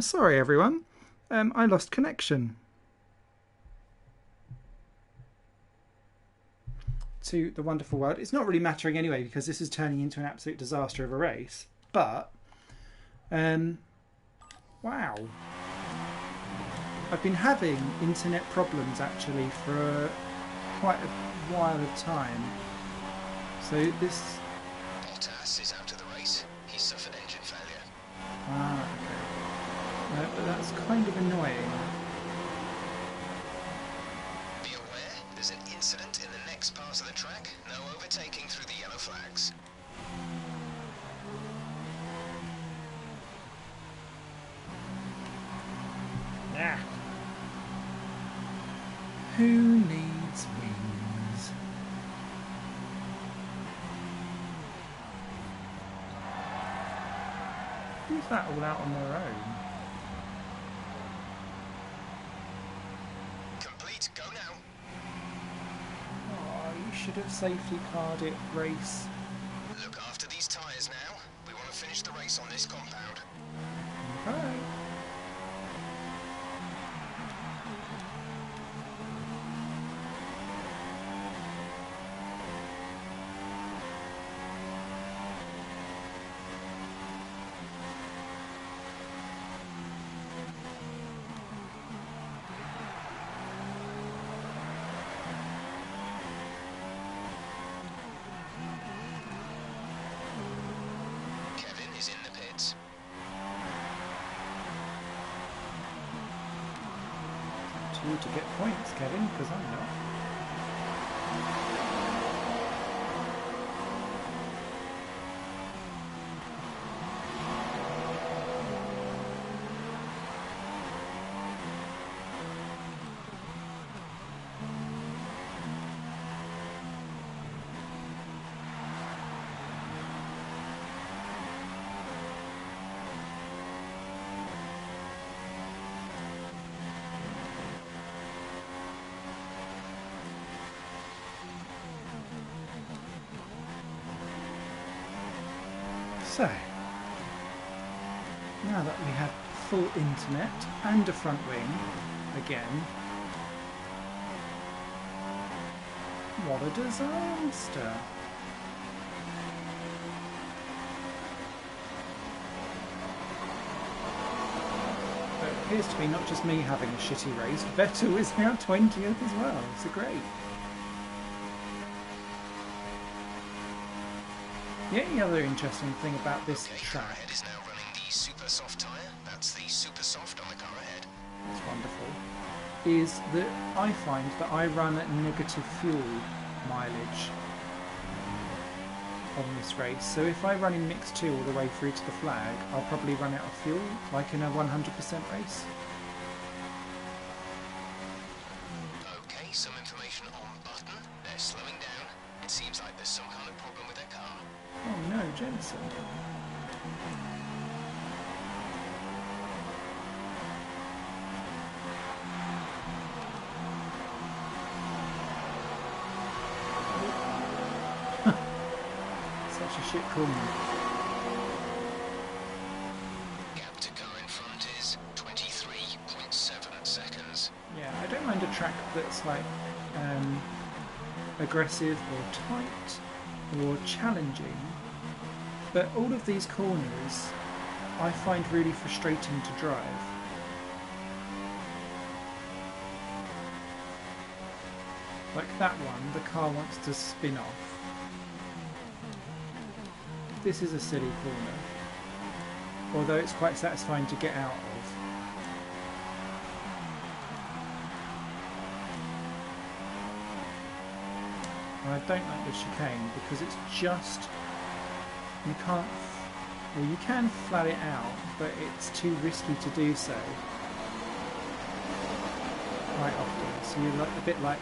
Sorry everyone, I lost connection to the wonderful world. It's not really mattering anyway because this is turning into an absolute disaster of a race. But, wow. I've been having internet problems actually for quite a while of time. So this... Bottas is out of the race. He's suffered engine failure. Ah, okay. But that's kind of annoying. Be aware, there's an incident in the next part of the track. No overtaking through the yellow flags. Yeah. Who needs wings? Who's that all out on their own? Complete, go now. Oh, you should have safety carred it, race. Look after these tyres now. We want to finish the race on this compound. Okay. Kevin is in the pits. You to get points, Kevin, because I'm not. So, now that we have full internet and a front wing again, what a disaster! But it appears to be not just me having a shitty race, Vettel is now 20th as well, so great. The only other interesting thing about this Car track, ahead is now running the super soft tyre. That's the super soft on the car ahead. that's wonderful, is that I find that I run at negative fuel mileage on this race. So if I run in mix 2 all the way through to the flag, I'll probably run out of fuel, like in a 100% race. Okay, some information on Button. They're slowing down. It seems like there's some kind of problem with their car. Oh no, Jensen. Such a shit corner. Gap to car in front is 23.7 seconds. Yeah, I don't mind a track that's like aggressive or tight or challenging, but all of these corners I find really frustrating to drive. Like that one, the car wants to spin off. This is a silly corner, although it's quite satisfying to get out of. And I don't like the chicane because it's just, you can't, well you can flat it out, but it's too risky to do so quite often. So you're like a bit like,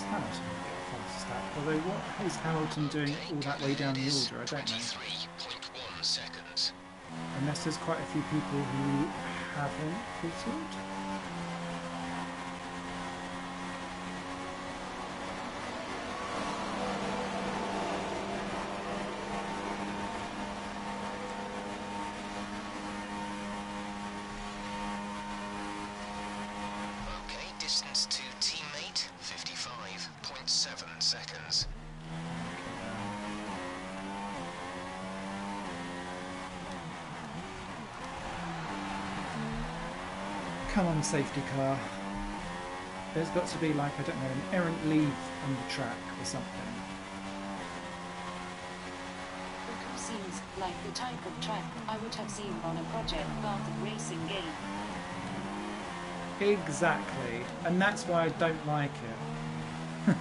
Hamilton will get a fast start. Although what is Hamilton doing all that way down the order? I don't know. 23.1 seconds. Unless there's quite a few people who haven't pitted. Okay, distance to teammate 55.7 seconds. Come on, safety car. There's got to be, like, I don't know, an errant leaf on the track or something. It seems like the type of track I would have seen on a Project Spartan racing game. Exactly, and that's why I don't like it.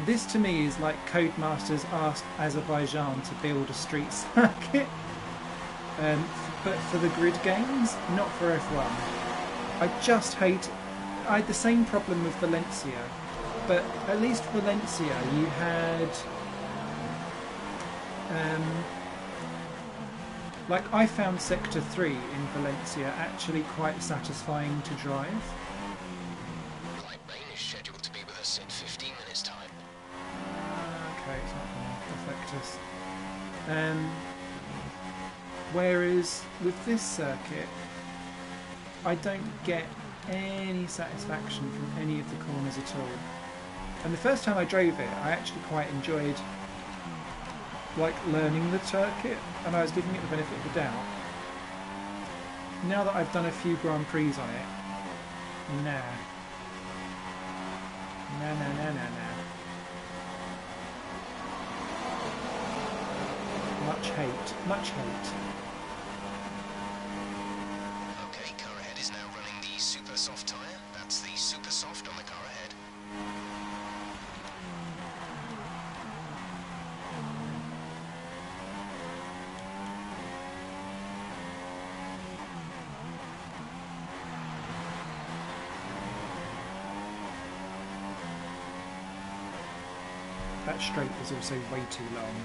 This to me is like Codemasters asked Azerbaijan to build a street circuit, but for the grid games, not for F1. I just hate. I had the same problem with Valencia, but at least Valencia you had. Like, I found Sector 3 in Valencia actually quite satisfying to drive. Lightbane is scheduled to be with us in 15 minutes' time. Okay, it's not going to affect us. Whereas with this circuit, I don't get any satisfaction from any of the corners at all. And the first time I drove it, I actually quite enjoyed like learning the circuit, and I was giving it the benefit of the doubt. Now that I've done a few Grand Prix on it, nah. Much hate, much hate. Okay, car ahead is now running the super soft tyre. That's the super soft on the car ahead. That straight was also way too long.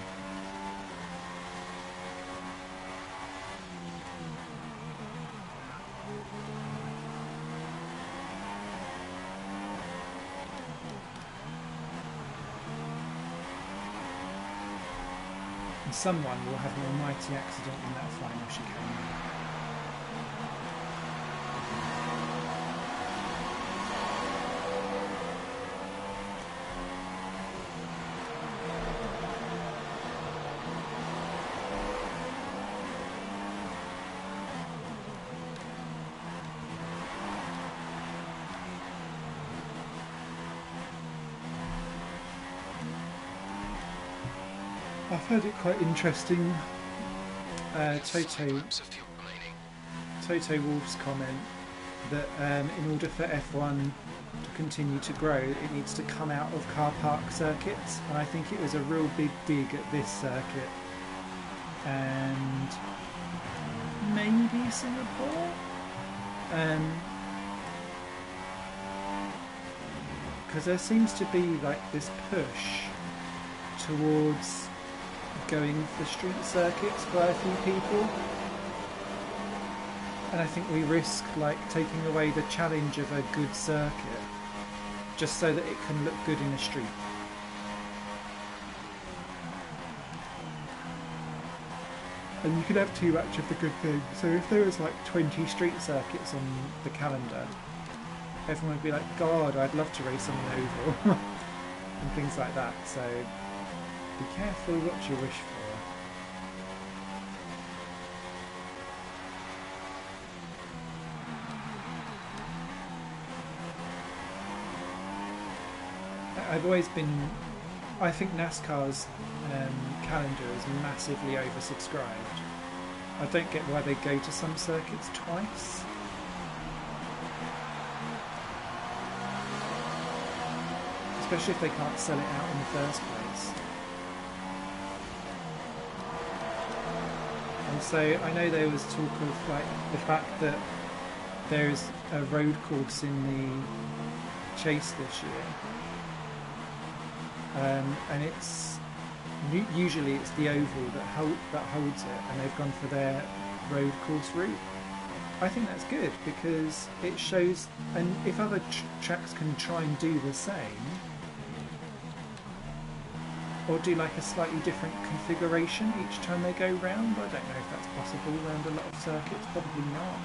And someone will have an almighty accident in that final chicane. I found it quite interesting. Toto Wolf's comment that in order for F1 to continue to grow, it needs to come out of car park circuits, and I think it was a real big dig at this circuit and maybe Singapore. Because there seems to be like this push towards going for street circuits by a few people, and I think we risk like taking away the challenge of a good circuit just so that it can look good in a street. And you can have too much of the good thing. So if there was like 20 street circuits on the calendar, everyone would be like, God, I'd love to race on an oval and things like that. So be careful what you wish for. I've always been I think NASCAR's calendar is massively oversubscribed. I don't get why they go to some circuits twice. Especially if they can't sell it out in the first place. And so I know there was talk of like the fact that there's a road course in the chase this year, and it's usually it's the oval that holds it, and they've gone for their road course route. I think that's good because it shows, and if other tracks can try and do the same, or do like a slightly different configuration each time they go round, I don't know if that's possible around a lot of circuits, probably not.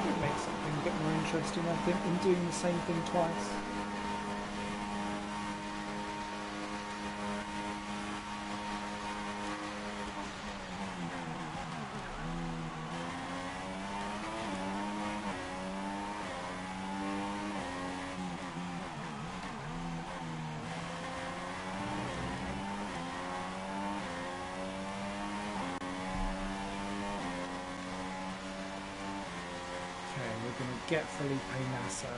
It makes something a bit more interesting, I think, than doing the same thing twice. Get Felipe Nasser.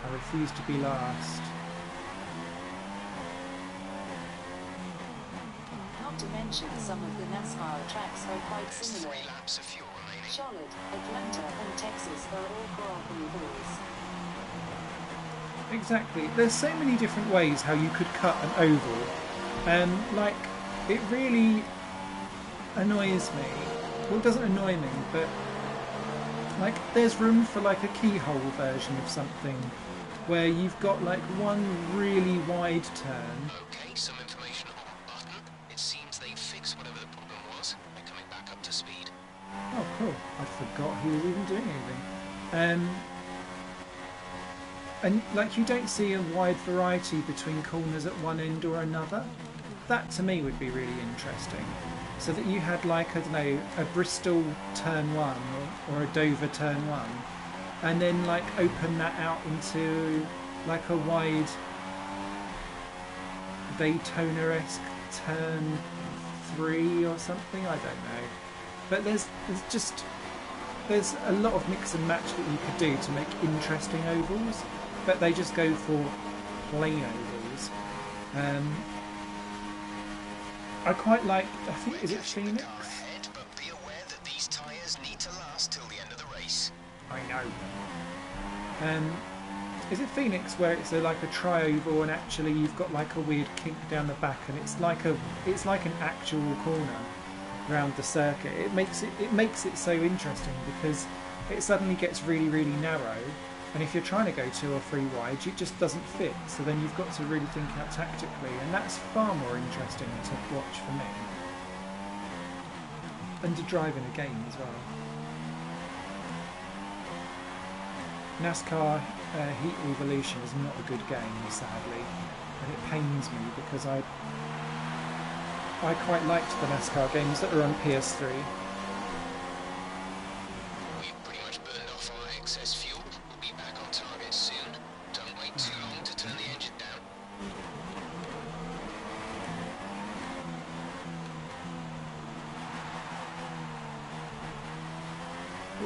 I refuse to be last. Not to mention some of the NASCAR tracks are quite There's similar. 3 laps of fuel remaining. Charlotte, Atlanta and Texas are all Grand Prix. Exactly. There's so many different ways how you could cut an oval. Like, it really annoys me. Well, it doesn't annoy me, but like there's room for like a keyhole version of something where you've got like one really wide turn. Okay, some information on button. It seems they fixed whatever the problem was. They're coming back up to speed. Oh cool, I forgot he was even doing anything. And like you don't see a wide variety between corners at one end or another. That to me would be really interesting. So that you had like, I don't know, a Bristol turn 1 or a Dover turn 1, and then like open that out into like a wide Daytona-esque turn 3 or something, I don't know. But there's a lot of mix and match that you could do to make interesting ovals, but they just go for plain ovals. I quite like, I think, is it Phoenix? Car ahead, but be aware that these tyres need to last till the end of the race. I know. Is it Phoenix where it's like a tri-oval and actually you've got like a weird kink down the back and it's like an actual corner around the circuit. It makes it so interesting because it suddenly gets really, really narrow. And if you're trying to go 2 or 3 wide, it just doesn't fit. So then you've got to really think out tactically, and that's far more interesting to watch for me. And to drive in a game as well. NASCAR Heat Evolution is not a good game, sadly, and it pains me because I quite liked the NASCAR games that were on PS3. We've pretty much burned off our excess fuel. We'll be back on target soon. Don't wait too long to turn the engine down.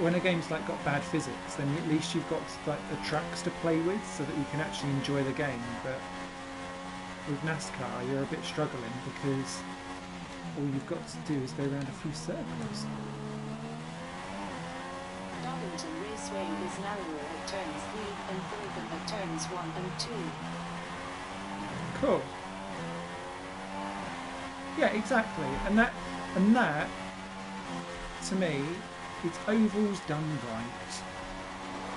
When a game's like got bad physics, then at least you've got like the tracks to play with so that you can actually enjoy the game. But with NASCAR, you're a bit struggling because all you've got to do is go around a few circles. Darlington Raceway is narrower at turns 3 and 4 than at turns 1 and 2. Cool. Yeah, exactly. And that to me, it's ovals done right.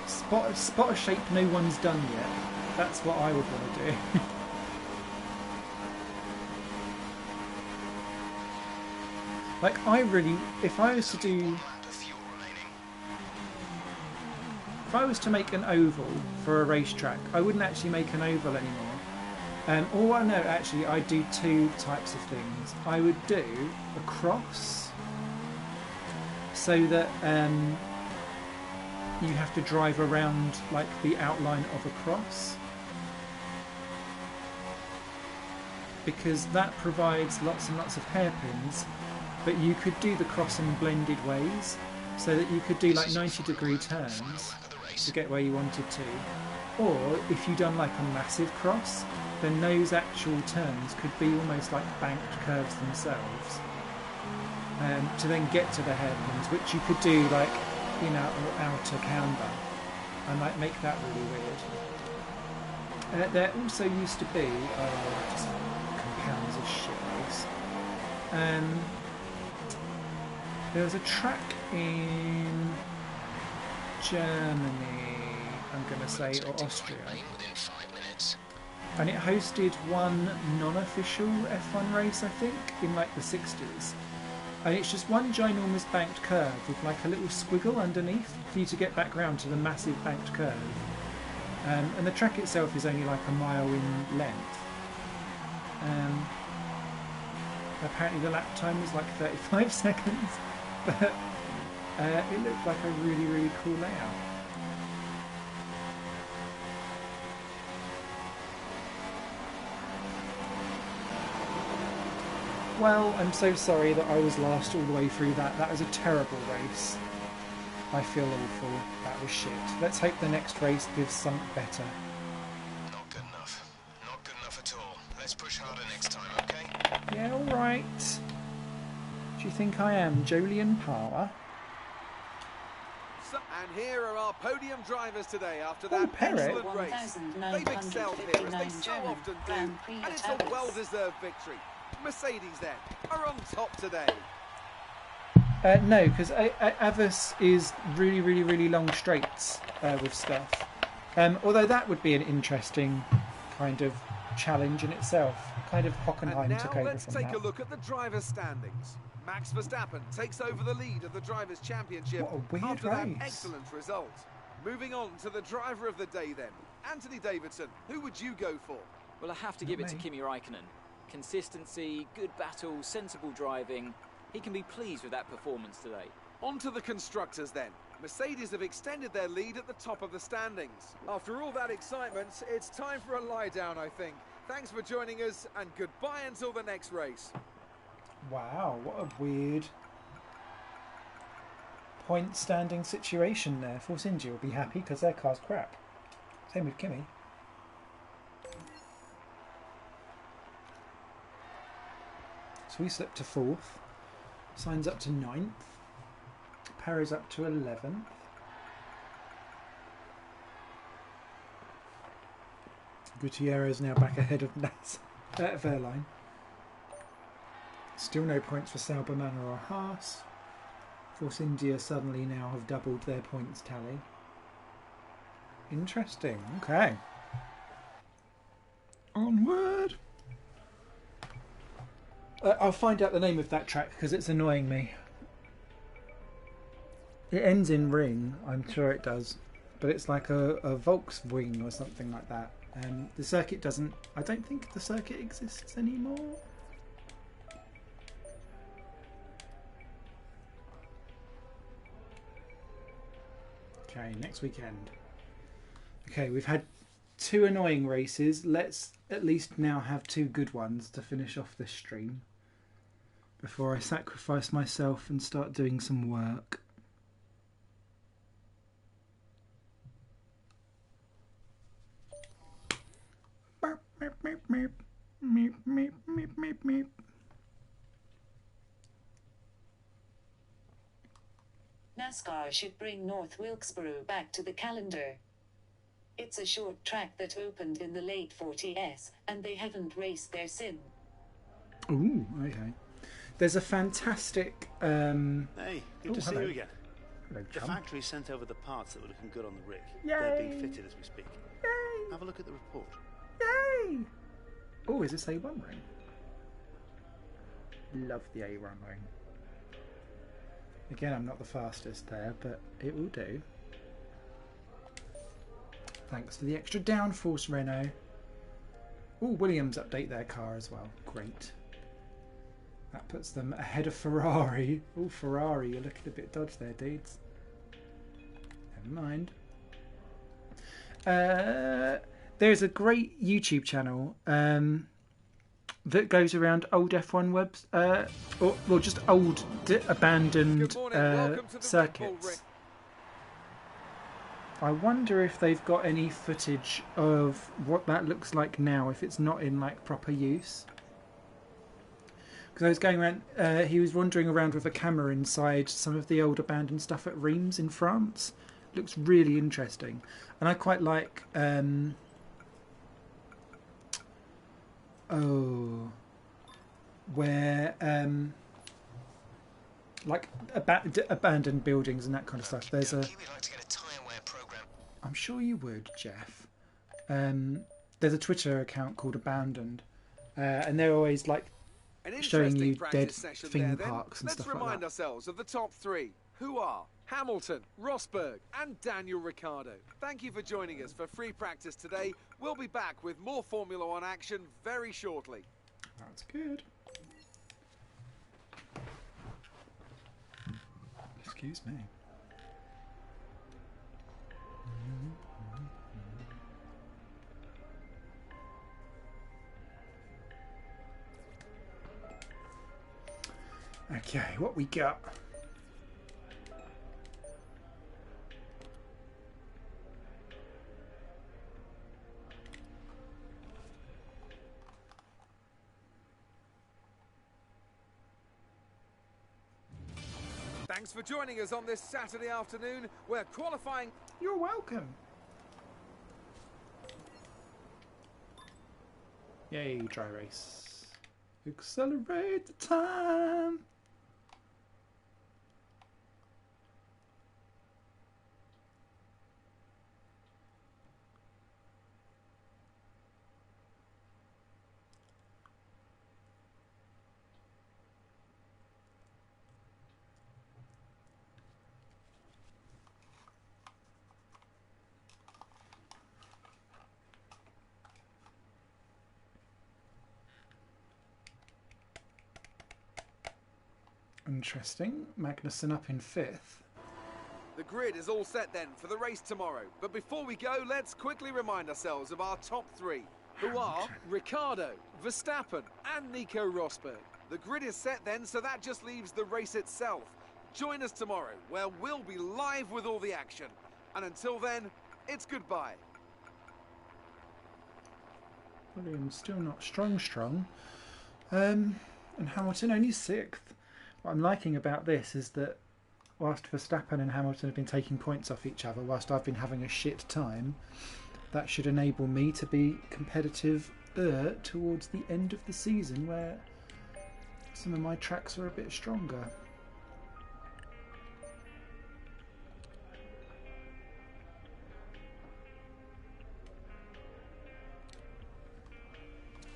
Spot a shape no one's done yet. That's what I would want to do. Like if I was to make an oval for a racetrack, I wouldn't actually make an oval anymore. Or no, actually, I do two types of things. I would do a cross, so that you have to drive around like the outline of a cross, because that provides lots and lots of hairpins. But you could do the cross in blended ways, so that you could do like 90-degree turns to get where you wanted to. Or if you've done like a massive cross, then those actual turns could be almost like banked curves themselves, to then get to the hairpins, which you could do like in outer camber and like make that really weird. There also used to be just compounds of shit race. There was a track in Germany, I'm going to say, or Austria, and it hosted one non-official F1 race, I think, in like the 60s. And it's just one ginormous banked curve with like a little squiggle underneath for you to get back round to the massive banked curve. And the track itself is only like a mile in length. Apparently the lap time was like 35 seconds, but it looked like a really, really cool layout. Well, I'm so sorry that I was last all the way through that. That was a terrible race. I feel awful. That was shit. Let's hope the next race gives something better. Not good enough. Not good enough at all. Let's push harder next time, okay? Yeah, alright. Do you think I am Jolyon Power? And here are our podium drivers today after that Perret. excellent race. They've excelled here, as they so often do, and it's a well-deserved victory. Mercedes, then, are on top today. No, because Avis is really, really, really long straights with stuff. Although that would be an interesting kind of challenge in itself. Kind of Hockenheim took over let's from take that. a look at the drivers' standings. Max Verstappen takes over the lead of the Drivers' Championship What a weird after race. that excellent result. Moving on to the driver of the day then. Anthony Davidson, who would you go for? Well, I have to give it to Kimi Raikkonen. Consistency, good battle, sensible driving. He can be pleased with that performance today. On to the constructors then. Mercedes have extended their lead at the top of the standings. After all that excitement, it's time for a lie down, I think. Thanks for joining us, and goodbye until the next race. Wow, what a weird point standing situation there. Force India will be happy because their car's crap. Same with Kimi. So we slipped to 4th. Sainz up to 9th. Perez up to 11th. Gutierrez now back ahead of Verline. Still no points for Sauber, Manor or Haas. Force India suddenly now have doubled their points tally. Interesting. Okay. Onward. I'll find out the name of that track because it's annoying me. It ends in ring, I'm sure it does, but it's like a Volkswagen or something like that. The circuit doesn't. I don't think the circuit exists anymore. Okay, next weekend. Okay, we've had 2 annoying races. Let's at least now have 2 good ones to finish off this stream before I sacrifice myself and start doing some work. NASCAR should bring North Wilkesboro back to the calendar. It's a short track that opened in the late 40s, and they haven't raced there since. Ooh, okay. There's a fantastic... Hey, good to see hello. you again. Hello, The chum. factory sent over the parts that were looking good on the rig. Yay! They're being fitted as we speak. Yay! Have a look at the report. Yay! Oh, is this A1 ring? Love the A1 ring. Again, I'm not the fastest there, but it will do. Thanks for the extra downforce, Renault. Oh, Williams update their car as well. Great. That puts them ahead of Ferrari. Oh, Ferrari, you're looking a bit dodgy there, dudes. Never mind. There's a great YouTube channel that goes around old F1 webs, or just old abandoned circuits. I wonder if they've got any footage of what that looks like now, if it's not in like proper use. Because I was going around, he was wandering around with a camera inside some of the old abandoned stuff at Reims in France. Looks really interesting, and I quite like. Where like abandoned buildings and that kind of stuff. There's a. I'm sure you would, Jeff. There's a Twitter account called Abandoned, and they're always like showing you dead theme parks and stuff like that. Let's remind ourselves of the top three, who are Hamilton, Rosberg and Daniel Ricciardo. Thank you for joining us for free practice today. We'll be back with more Formula One action very shortly. That's good. Excuse me. Okay, what we got? Thanks for joining us on this Saturday afternoon. We're qualifying. You're welcome. Yay, dry race. Accelerate the time. Interesting. Magnussen up in 5th. The grid is all set then for the race tomorrow. But before we go, let's quickly remind ourselves of our top three, who are Ricciardo, Verstappen and Nico Rosberg. The grid is set then, so that just leaves the race itself. Join us tomorrow, where we'll be live with all the action. And until then, it's goodbye. Williams still not strong. And Hamilton only 6th. What I'm liking about this is that whilst Verstappen and Hamilton have been taking points off each other, whilst I've been having a shit time, that should enable me to be competitive towards the end of the season, where some of my tracks are a bit stronger.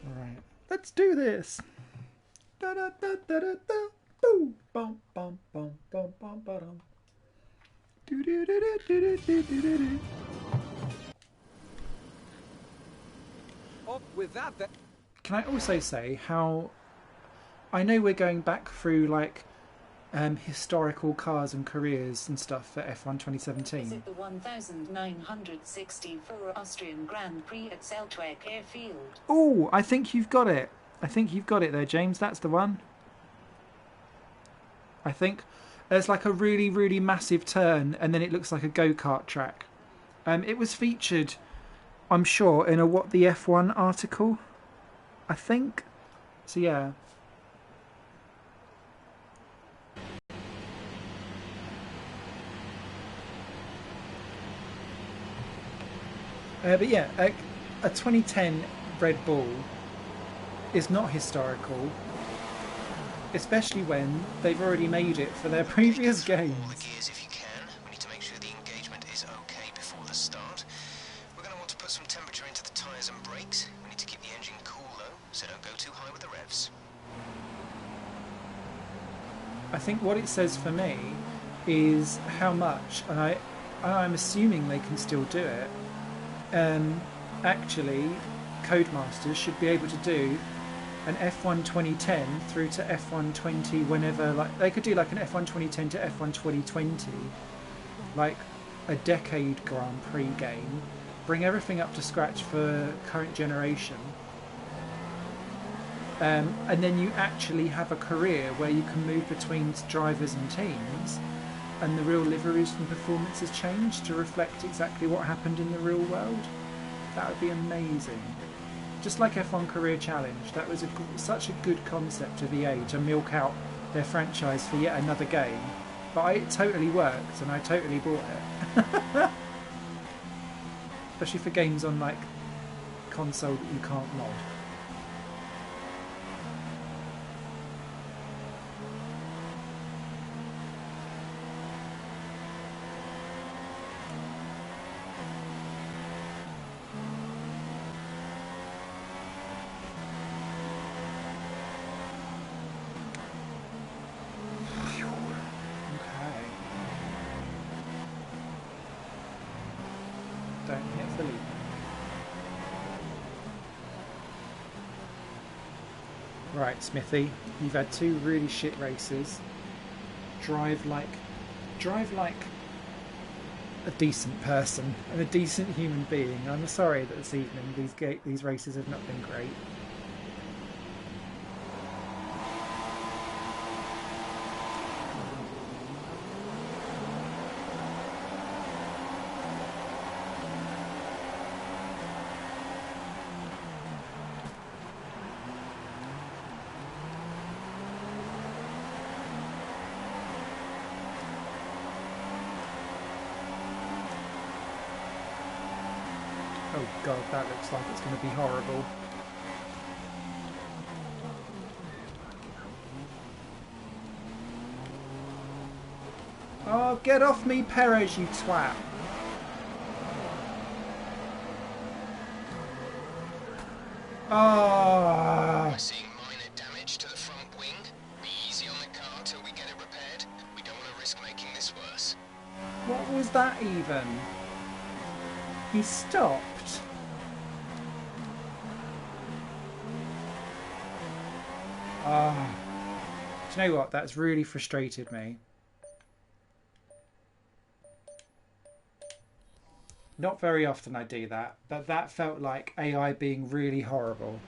Alright, let's do this! Da da da da da da! Boom! Bum bum bum bum bum bum. Do do do do do do do do do. With that, then. Can I also say how I know we're going back through like historical cars and careers and stuff for F1 2017. Is it the 1964 Austrian Grand Prix at Seltweg Airfield? Oh, I think you've got it. I think you've got it there, James. That's the one. I think there's like a really, really massive turn and then it looks like a go-kart track. It was featured, I'm sure, in a What the F1 article, I think. So yeah. But yeah, a 2010 Red Bull is not historical, especially when they've already made it for their previous games. All the gears if you can. We need to make sure the engagement is okay before the start. We're going to want to put some temperature into the tyres and brakes. We need to keep the engine cool though, so don't go too high with the revs. I think what it says for me is how much, and I'm assuming they can still do it, actually Codemasters should be able to do an F1 2010 through to F1 20 whenever, like they could do like an F1 2010 to F1 2020, like a decade Grand Prix game, bring everything up to scratch for current generation, and then you actually have a career where you can move between drivers and teams, and the real liveries and performances change to reflect exactly what happened in the real world. That would be amazing. Just like F1 Career Challenge, that was such a good concept of EA to milk out their franchise for yet another game. But it totally worked, and I totally bought it. Especially for games on like console that you can't mod. Right, Smithy, you've had 2 really shit races. Drive like a decent person and a decent human being. I'm sorry that this evening these races have not been great. Oh god, that looks like it's going to be horrible. Oh, get off me, Perez, you twat! Oh! We're seeing minor damage to the front wing. Be easy on the car till we get it repaired. We don't want to risk making this worse. What was that even? He stopped. Ah. Do you know what? That's really frustrated me. Not very often I do that, but that felt like AI being really horrible.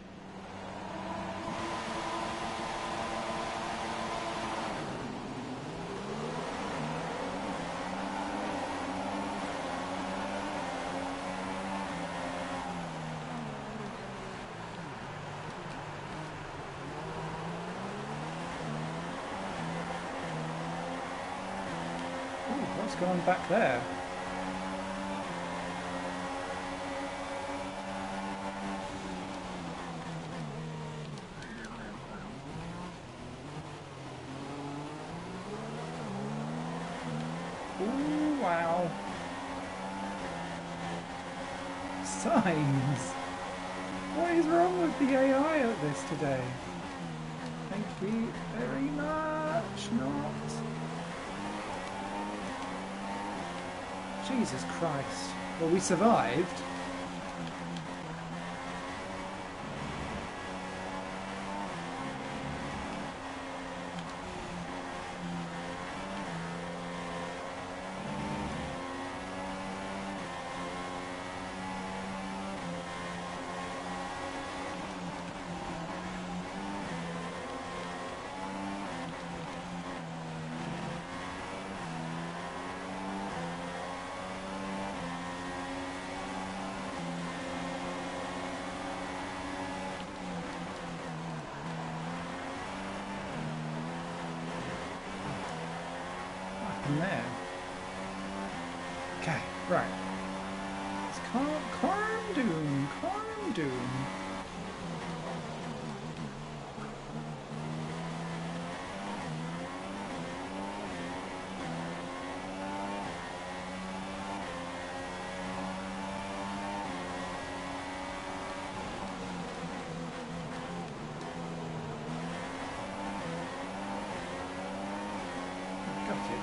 Ooh, what's going on back there? Ooh, wow. Signs. What is wrong with the AI at this today? Thank you very much. Not. Jesus Christ. Well, we survived. There. Okay, right. Let's calm down, calm down.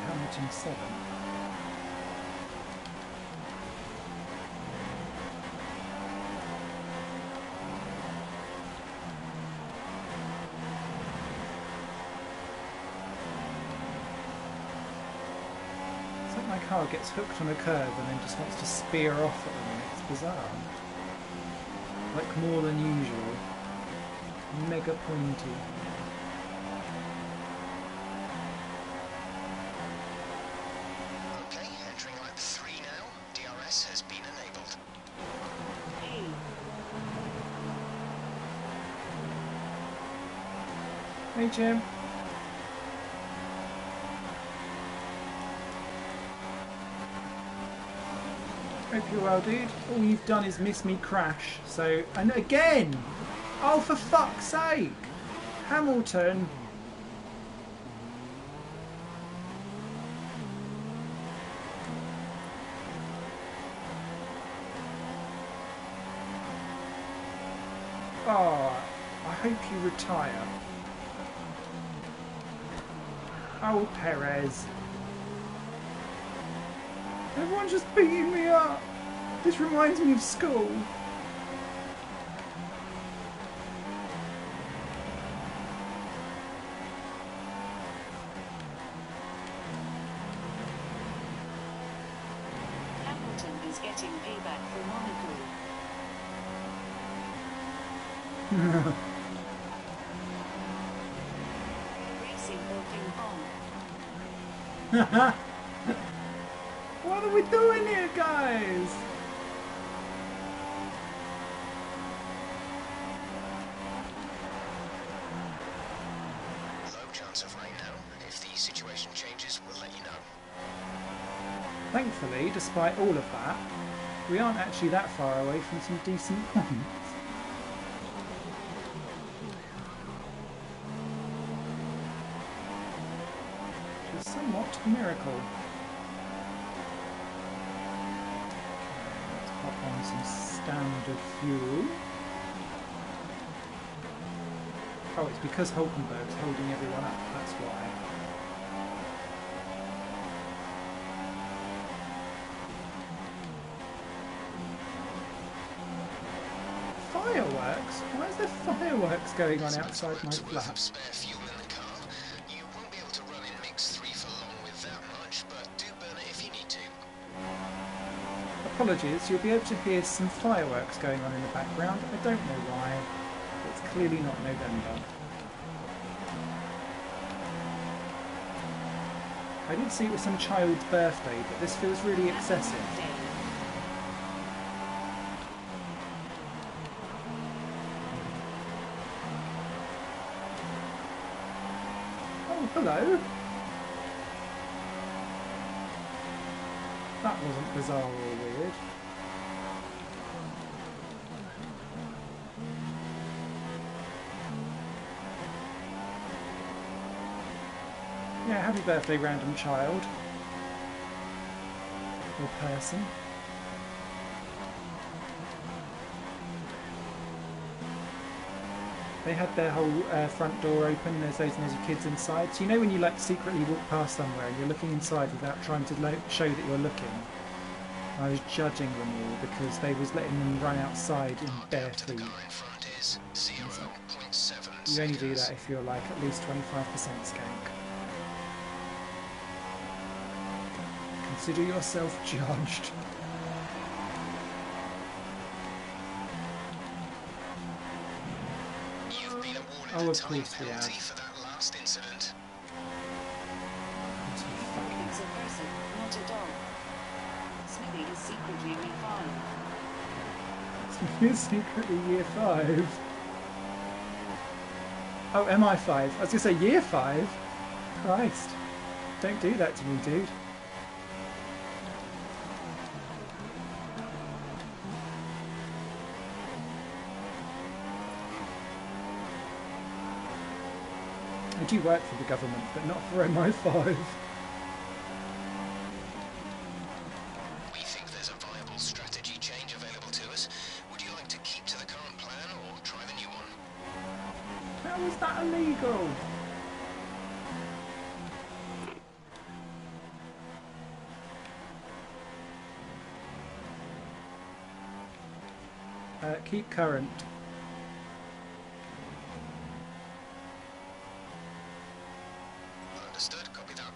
Hamilton 7. car gets hooked on a curve and then just wants to spear off at them. It's bizarre. Like more than usual. Mega pointy. Okay, entering lap 3 now. DRS has been enabled. Hey, Hey Jim. Hope you're well, dude. All you've done is miss me crash. So, and again! Oh, for fuck's sake! Hamilton! Oh, I hope you retire. Oh, Perez. Everyone's just beating me up. This reminds me of school. Hamilton is getting payback for Monaco. Racing or ping pong. What are we doing here, guys? Low chance of rain now. If the situation changes, we'll let you know. Thankfully, despite all of that, we aren't actually that far away from some decent points. Which is somewhat a miracle. Let's pop on some standard fuel. Oh, it's because Hulkenberg's holding everyone up, that's why. Fireworks? Why is there fireworks going on outside my Worth flat? of spare fuel in the car. You won't be able to run in mix 3 for long with that much, but do burn it if you need to. Apologies, you'll be able to hear some fireworks going on in the background. I don't know why. It's clearly not November. I did see it was some child's birthday, but this feels really excessive. Oh, hello. That wasn't bizarre or weird. Yeah, happy birthday, random child. Or person. They had their whole front door open. There's those nosy kids inside. So you know when you like secretly walk past somewhere and you're looking inside without trying to show that you're looking? I was judging them all because they was letting them run outside in bare feet. You only do that if you're like at least 25% skank. Consider yourself judged. Oh, of course we have. For that last incident. It's a person, not a dog. Smithy is secretly year 5. You're secretly year 5. Oh, am I 5? I was going to say year 5? Christ. Don't do that to me, dude. I do work for the government, but not for MI5. We think there's a viable strategy change available to us. Would you like to keep to the current plan or try the new one? How is that illegal? Keep current. Understood. Copy that.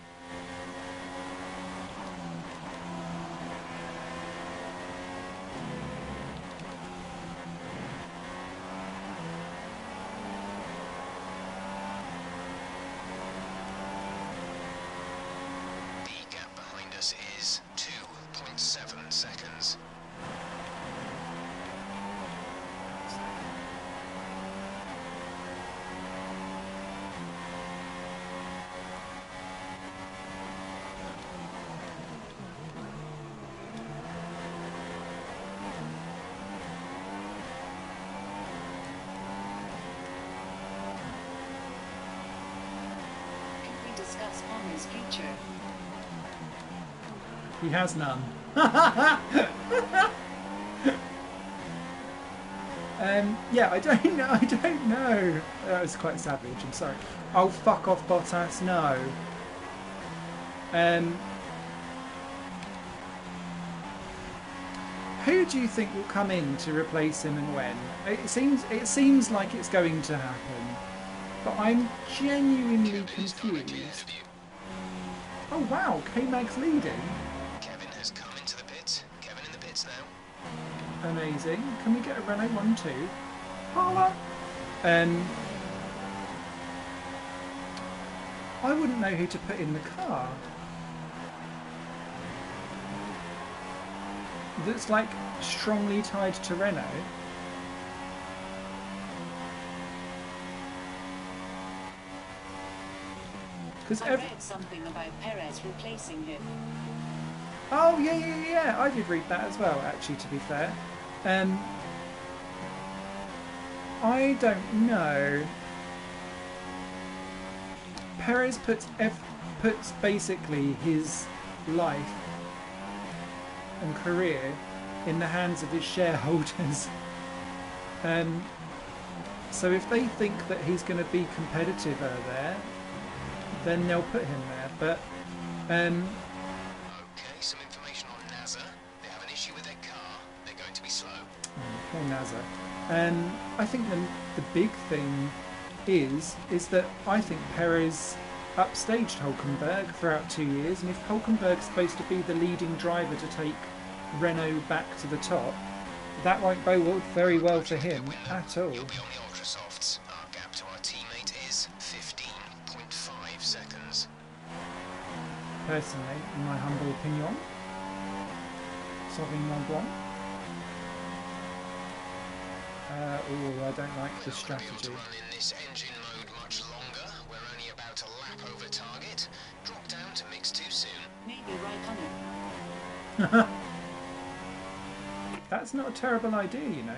future. He has none. Yeah, I don't know. I don't know. That was quite savage. I'm sorry. Oh, fuck off, Bottas. No. Who do you think will come in to replace him and when? It seems like it's going to happen, but I'm genuinely confused. Oh wow, K-Mag's leading. Kevin has come into the pits. Kevin in the pits now. Amazing. Can we get a Renault 1-2? Holla! I wouldn't know who to put in the car. That's like strongly tied to Renault. Because I read something about Perez replacing him. Oh yeah. I did read that as well. Actually, to be fair, I don't know. Perez puts basically his life and career in the hands of his shareholders. So if they think that he's going to be competitive over there, then they'll put him there. But Okay, some information on NASA. They have an issue with their car. They're going to be slow. poor NASA. I think the big thing is that I think Perez upstaged Hulkenberg throughout 2 years, and if Hulkenberg's supposed to be the leading driver to take Renault back to the top, that won't bode very well for him at all. You'll be on the ultra softs. Our gap to our teammate is 15.5 seconds. Personally, in my humble opinion, Sauvignon Blanc. I don't like this strategy. We'll be able to run in this engine mode much longer. We're only about a lap over target. Drop down to mix too soon. Maybe Raikkonen. That's not a terrible idea, you know.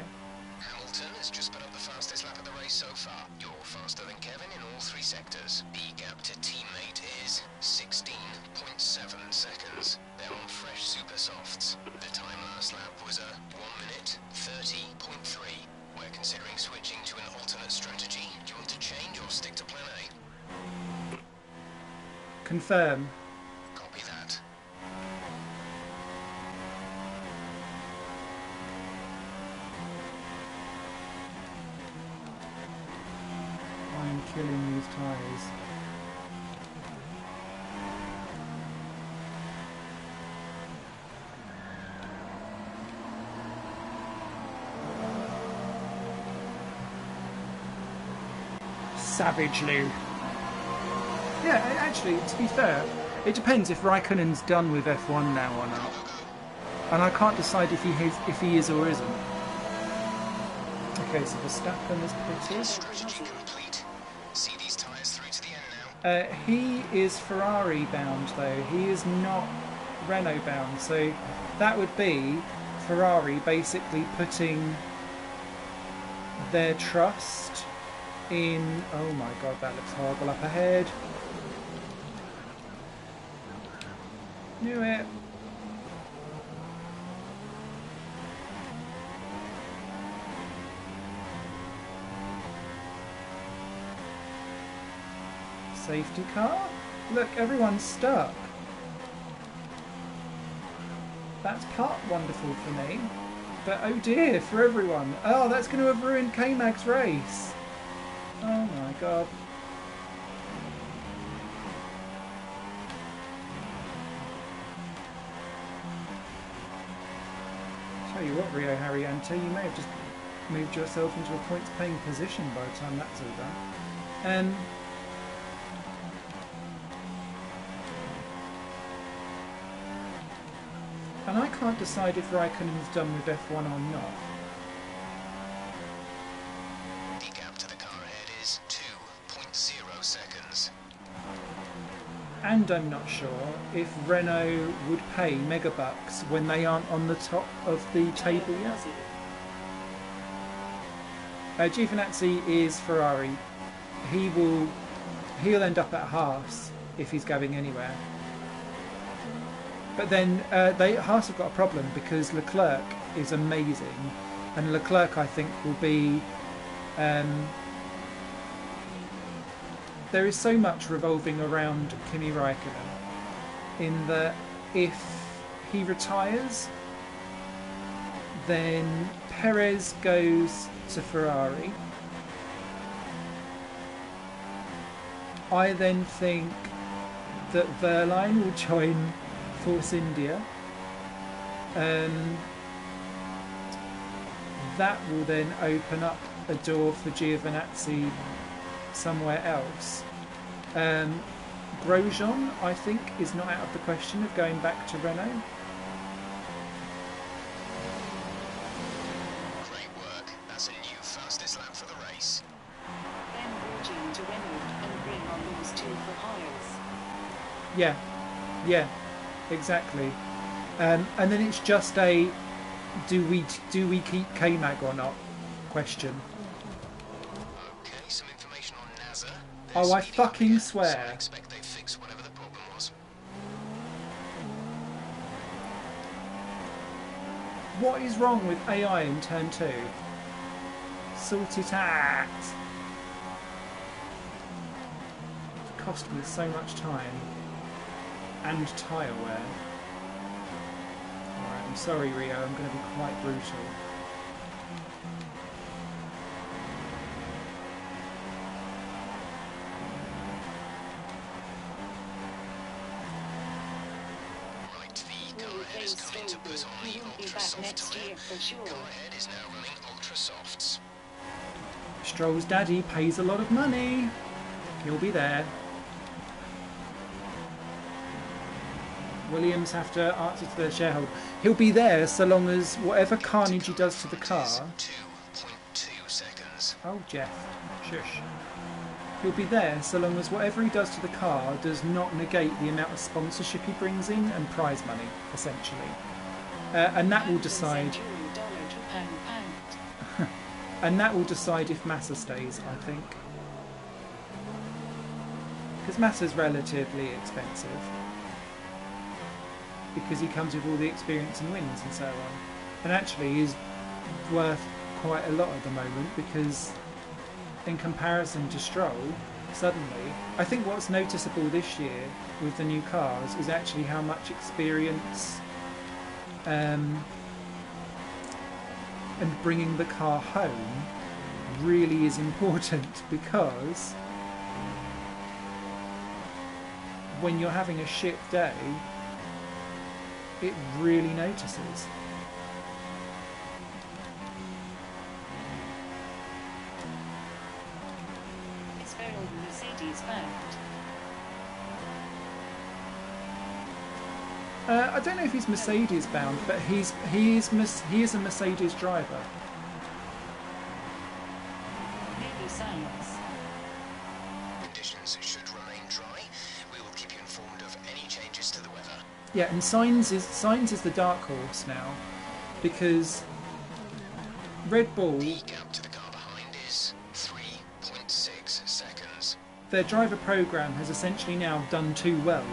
Hamilton has just put up the fastest lap of the race so far. You're faster than Kevin in all three sectors. The gap to teammate is 16.7 seconds. They're on fresh super softs. The time last lap was a 1 minute 30.3. We're considering switching to an alternate strategy. Do you want to change or stick to plan A? Confirm. Copy that. I'm killing these tyres. Savagely. Yeah, actually, to be fair, it depends if Raikkonen's done with F1 now or not. And I can't decide if he is or isn't. Okay, so Verstappen is pitted. Strategy complete. See these tyres through to the end now. He is Ferrari bound though, he is not Renault bound, so that would be Ferrari basically putting their trust in... Oh my god, that looks horrible up ahead. Knew it. Safety car? Look, everyone's stuck. That's part wonderful for me. But oh dear, for everyone. Oh, that's going to have ruined K-Mag's race. Oh my god. Tell you what, Rio Harriante, you may have just moved yourself into a points-paying position by the time that's all done. And I can't decide if Raikkonen's done with F1 or not. The gap to the car ahead is 2.0 seconds. And I'm not sure if Renault would pay megabucks when they aren't on the top of the table yet. Giovinazzi is Ferrari. He'll end up at Haas. if he's going anywhere. But then Haas have got a problem because Leclerc is amazing, and Leclerc, I think, will be. There is so much revolving around Kimi Raikkonen, in that if he retires, then Perez goes to Ferrari. I then think that Verline will join Force India. That will then open up a door for Giovinazzi somewhere else. Grosjean, I think, is not out of the question of going back to Renault. Great work. That's a new fastest lap for the race. Then bridging to Renault and bring on those two for hires. Yeah, exactly. And then it's just a do we keep K-Mag or not question. Okay, some information on NASA. Oh, I Speeding up fucking again, so I swear. expect they fix whatever the problem was. What is wrong with AI in turn 2? Sort it out. It cost me so much time and tyre wear. Alright, I'm sorry Rio, I'm going to be quite brutal. Right, the car ahead is coming to put on He the will be ultra back soft next tyre. year for sure. Car ahead is now running ultra softs. Stroll's daddy pays a lot of money. He'll be there. Williams have to answer to their shareholder. He'll be there so long as whatever carnage he does to the car... 2.2 seconds. Oh, Jeff. Shush. He'll be there so long as whatever he does to the car does not negate the amount of sponsorship he brings in and prize money, essentially. And that will decide... And that will decide if Massa stays, I think. Because Massa's relatively expensive. Because he comes with all the experience and wins and so on. And actually is worth quite a lot at the moment because in comparison to Stroll, suddenly, I think what's noticeable this year with the new cars is actually how much experience and bringing the car home really is important, because when you're having a shit day, it really notices. It's very Mercedes bound. I don't know if he's Mercedes bound, but he is a Mercedes driver. Maybe science. Conditions should remain dry. We will keep you informed of any changes to the weather. Yeah, and Sainz is the dark horse now, because Red Bull, The gap to the car behind is 3.6 seconds. their driver program has essentially now done too well,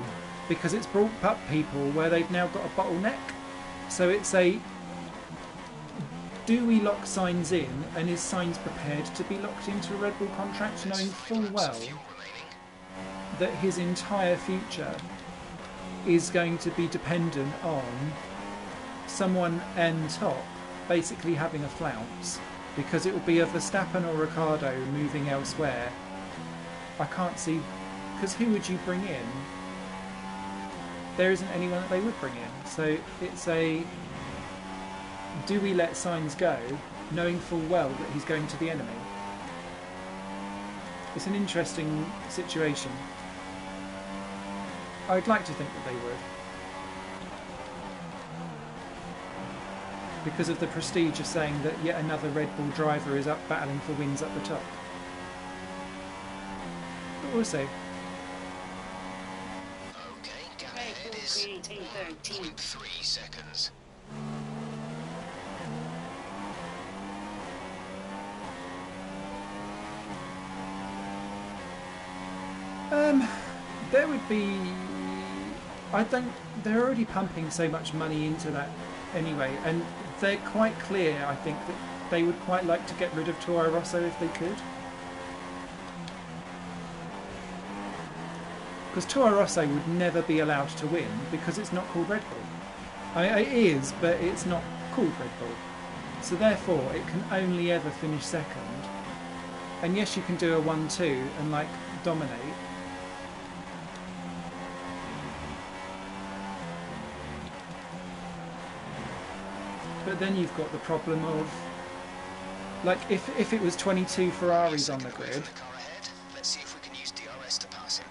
because it's brought up people where they've now got a bottleneck. So it's a, do we lock Sainz in, and is Sainz prepared to be locked into a Red Bull contract, knowing full well Fuel remaining. that his entire future is going to be dependent on someone on top basically having a flounce, because it will be a Verstappen or Ricciardo moving elsewhere. I can't see, because who would you bring in? There isn't anyone that they would bring in. So it's a, do we let Sainz go, knowing full well that he's going to the enemy? It's an interesting situation. I'd like to think that they would, because of the prestige of saying that yet another Red Bull driver is up battling for wins at the top. But we'll see. Okay, gap Red ahead Bull is creating 13. 1.3 seconds. there would be... I don't... They're already pumping so much money into that anyway, and they're quite clear, I think, that they would quite like to get rid of Toro Rosso if they could. Because Toro Rosso would never be allowed to win because it's not called Red Bull. I mean, it is, but it's not called Red Bull. So therefore, it can only ever finish second. And yes, you can do a 1-2 and like dominate. But then you've got the problem of, like, if it was 22 Ferraris on the grid. Let's see if we can use DRS to pass him.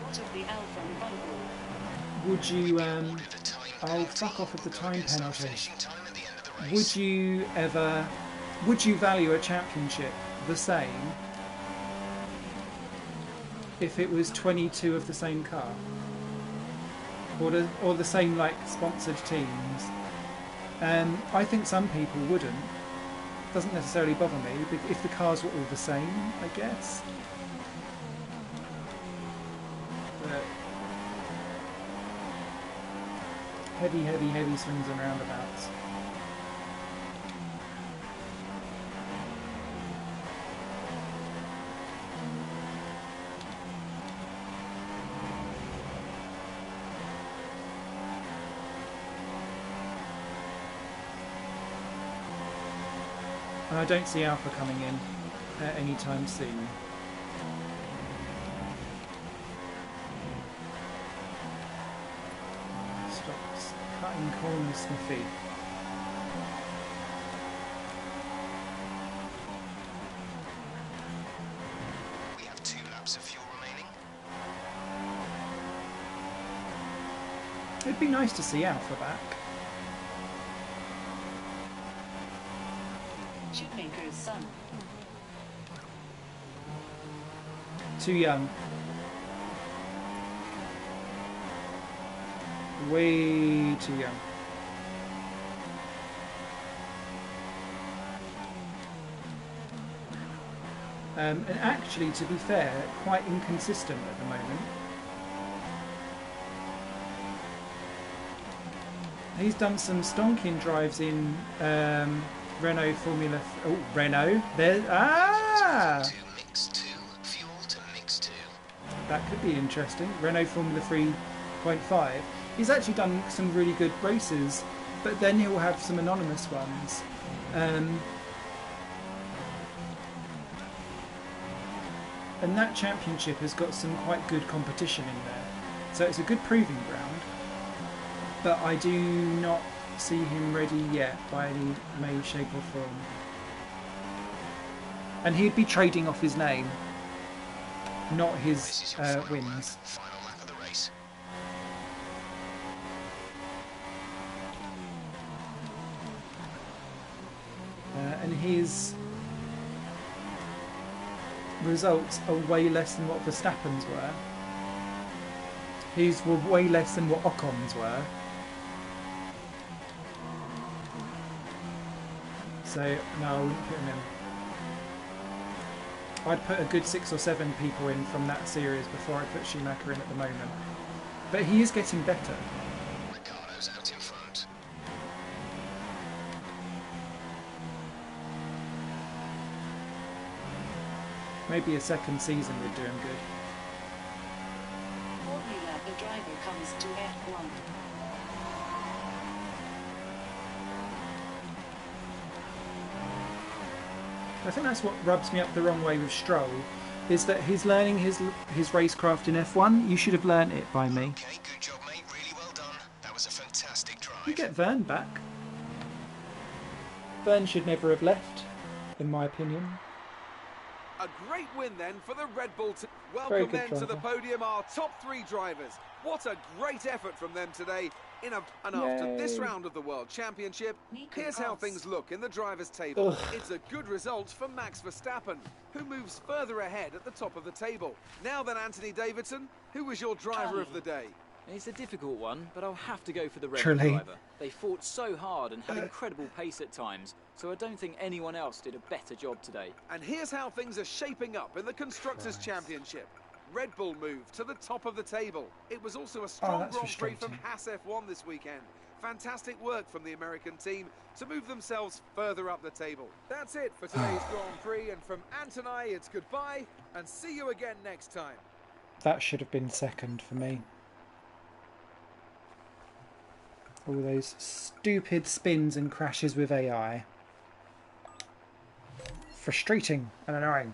What of the Alfa Romeo? Would you oh, fuck off with the time penalty. Would you value a championship the same if it was 22 of the same car? Or the same, like, sponsored teams? I think some people wouldn't. Doesn't necessarily bother me if the cars were all the same, I guess. But heavy swings and roundabouts. And I don't see Alpha coming in any time soon. Stop cutting corners, Smithy. We have 2 laps of fuel remaining. It'd be nice to see Alpha back. Shoemaker's son. Too young. Way too young. And actually, to be fair, quite inconsistent at the moment. He's done some stonking drives in Renault Formula... Oh, Renault. There... Ah! To mix 2, fuel to mix 2. That could be interesting. Renault Formula 3.5. He's actually done some really good races, but then he'll have some anonymous ones. And that championship has got some quite good competition in there. So it's a good proving ground. But I do not see him ready yet by any way, shape or form. And he'd be trading off his name, not his wins. Final lap of the race. And his results are way less than what Verstappen's were. His were way less than what Ocon's were. So, no, I wouldn't put him in. I'd put a good 6 or 7 people in from that series before I put Schumacher in at the moment. But he is getting better. Ricardo's out in front. Maybe a second season would do him good. Formula, the driver comes to F1. I think that's what rubs me up the wrong way with Stroll, is that he's learning his racecraft in F1. You should have learnt it by me. Okay, good job, mate. Really well done. That was a fantastic drive. You get Verne back. Verne should never have left, in my opinion. A great win then for the Red Bull team. Very Welcome good then to the driver. podium, our top 3 drivers. What a great effort from them today. And after this Yay. round of the World Championship, Nico here's how Rosberg. things look in the drivers' table. Ugh. It's a good result for Max Verstappen, who moves further ahead at the top of the table. Now then, Anthony Davidson, who was your driver of the day? It's a difficult one, but I'll have to go for the Red Truly. Bull driver. They fought so hard and had incredible pace at times, so I don't think anyone else did a better job today. And here's how things are shaping up in the Constructors' Championship. Red Bull moved to the top of the table. It was also a strong that's Grand Prix from frustrating. Haas F1 this weekend. Fantastic work from the American team to move themselves further up the table. That's it for today's Grand Prix, and from Ant and I, it's goodbye and see you again next time. That should have been second for me. All those stupid spins and crashes with AI. Frustrating and annoying.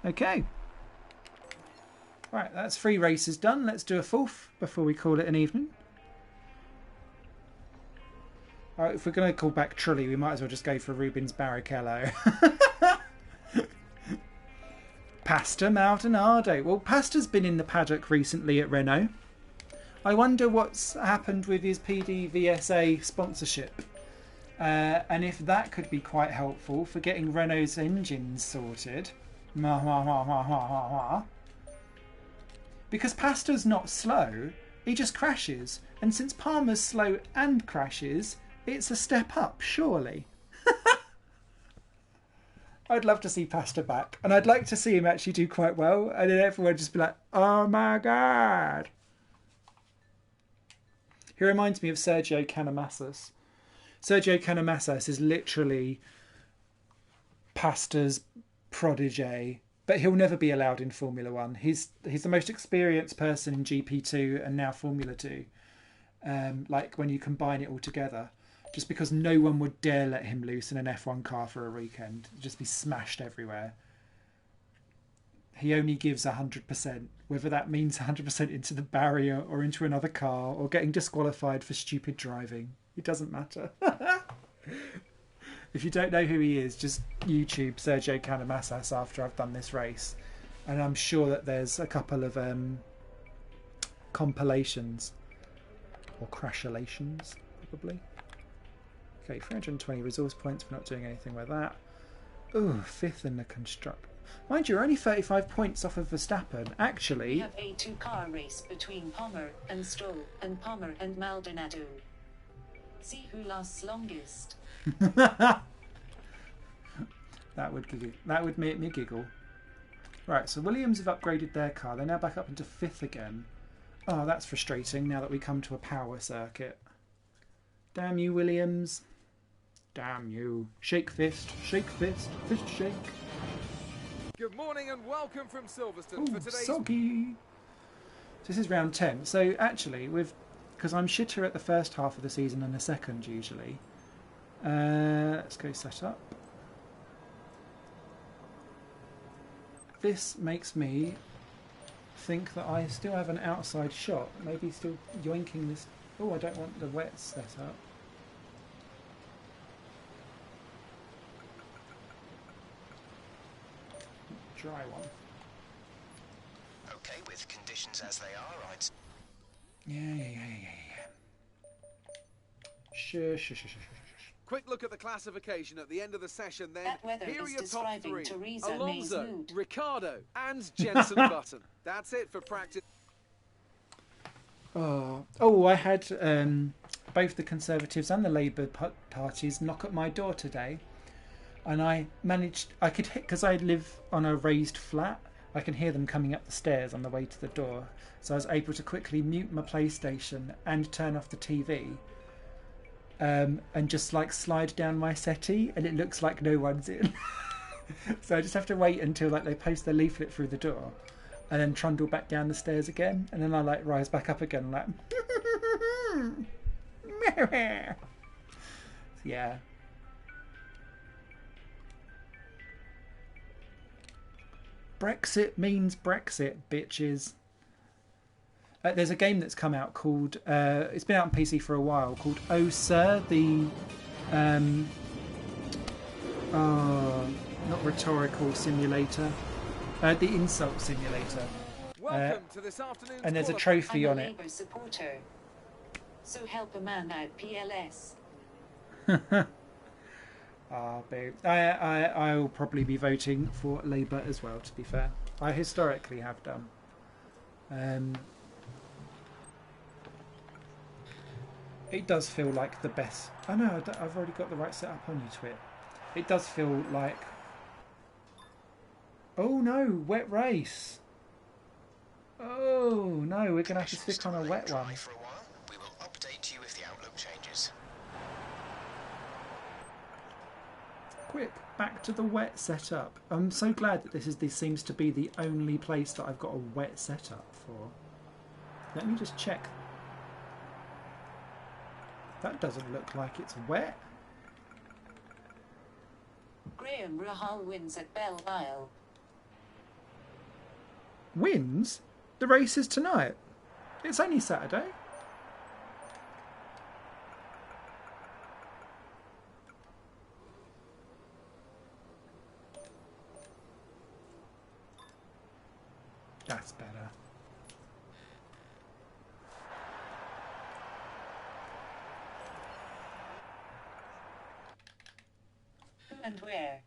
Okay. Right, that's 3 races done. Let's do a 4th before we call it an evening. Alright, if we're going to call back Trulli, we might as well just go for Rubens Barrichello. Pasta Maldonado. Well, Pasta's been in the paddock recently at Renault. I wonder what's happened with his PDVSA sponsorship. And if that could be quite helpful for getting Renault's engines sorted. Because Pasta's not slow, he just crashes. And since Palmer's slow and crashes, it's a step up, surely. I'd love to see Pasta back. And I'd like to see him actually do quite well. And then everyone would just be like, oh my God. He reminds me of Sergio Canamassas. Sergio Canamassas is literally Pasta's protege. But he'll never be allowed in Formula 1. He's the most experienced person in GP2 and now Formula 2. Like when you combine it all together. Just because no one would dare let him loose in an F1 car for a weekend. It'd just be smashed everywhere. He only gives 100%. Whether that means 100% into the barrier or into another car or getting disqualified for stupid driving. It doesn't matter. If you don't know who he is, just YouTube Sergio Canamassas after I've done this race. And I'm sure that there's a couple of compilations. Or crashulations, probably. Okay, 320 resource points. We're not doing anything with that. Ooh, 5th in the construct. Mind you, you're only 35 points off of Verstappen. Actually... We have a 2-car race between Palmer and Stroll and Palmer and Maldonado. See who lasts longest. That would make me giggle. Right, so Williams have upgraded their car. They're now back up into 5th again. Oh, that's frustrating now that we come to a power circuit. Damn you, Williams. Damn you. Shake fist, fist shake. Good morning and welcome from Silverstone Ooh, for today's... soggy. So this is round 10. So actually, because I'm shitter at the first half of the season and the second usually. Let's go set up. This makes me think that I still have an outside shot. Maybe still yoinking this. Oh, I don't want the wet set up. Dry one. Okay, with conditions as they are, I'd... Yeah. Sure. Quick look at the classification at the end of the session then. That weather Here are is your top describing 3. Theresa May's Alonso, mood. Ricciardo and Jenson Button. That's it for practice. Oh, I had both the Conservatives and the Labour parties knock at my door today. And I could hit, because I live on a raised flat, I can hear them coming up the stairs on the way to the door. So I was able to quickly mute my PlayStation and turn off the TV. And just like slide down my settee, and it looks like no one's in. So I just have to wait until like they post their leaflet through the door, and then trundle back down the stairs again, and then I like rise back up again, like. Yeah. Brexit means Brexit, bitches. There's a game that's come out called, it's been out on PC for a while, called Oh Sir, not rhetorical simulator, the insult simulator. Welcome to this afternoon's And there's a qualifying. trophy I'm on a it. Labour supporter. So help a man out, PLS. Babe. I will probably be voting for Labour as well, to be fair. I historically have done. It does feel like the best. Oh no, I've already got the right setup on you, Twit. It does feel like... Oh no, wet race. Oh no, we're going to have to stick on a wet one. For a while. We will update you if the outlook changes. Quick, back to the wet setup. I'm so glad that this seems to be the only place that I've got a wet setup for. Let me just check. That doesn't look like it's wet. Graham Rahal wins at Belle Isle. Wins? The race is tonight. It's only Saturday. That's better. And where?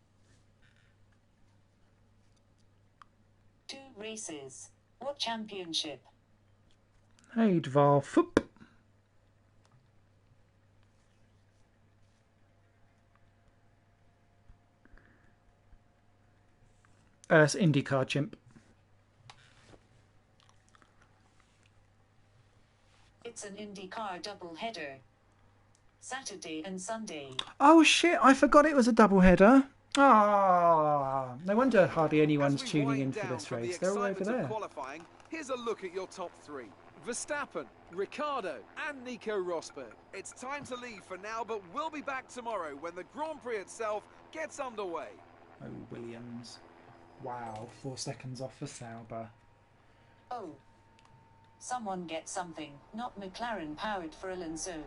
2 races. What championship? Hey, Dvarfup. It's IndyCar, chimp. It's an IndyCar double-header. Saturday and Sunday. Oh shit, I forgot it was a double header. Ah, no wonder hardly anyone's As we tuning wind in for down this from race. the They're all over excitement of there. qualifying, here's a look at your top 3. Verstappen, Ricciardo and Nico Rosberg. It's time to leave for now, but we'll be back tomorrow when the Grand Prix itself gets underway. Oh, Williams. Wow, 4 seconds off for Sauber. Oh. Someone get something, not McLaren powered for Alonso.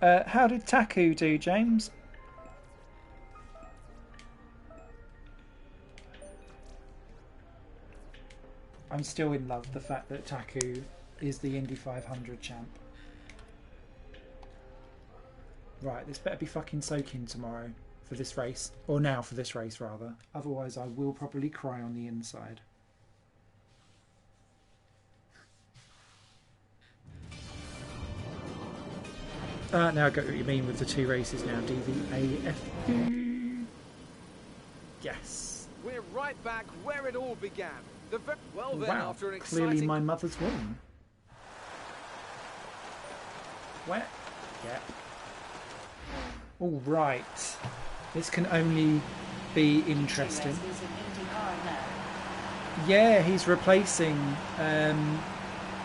How did Taku do, James? I'm still in love with the fact that Taku is the Indy 500 champ. Right, this better be fucking soaking tomorrow for this race. Or now for this race, rather. Otherwise, I will probably cry on the inside. Now I get what you mean with the 2 races now. DVAFU. Yes. We're right back where it all began. Well then, Wow, after an clearly exciting... my mother's won. Where? Yep. All right. This can only be interesting. Gutierrez is an IndyCar now. Yeah, he's replacing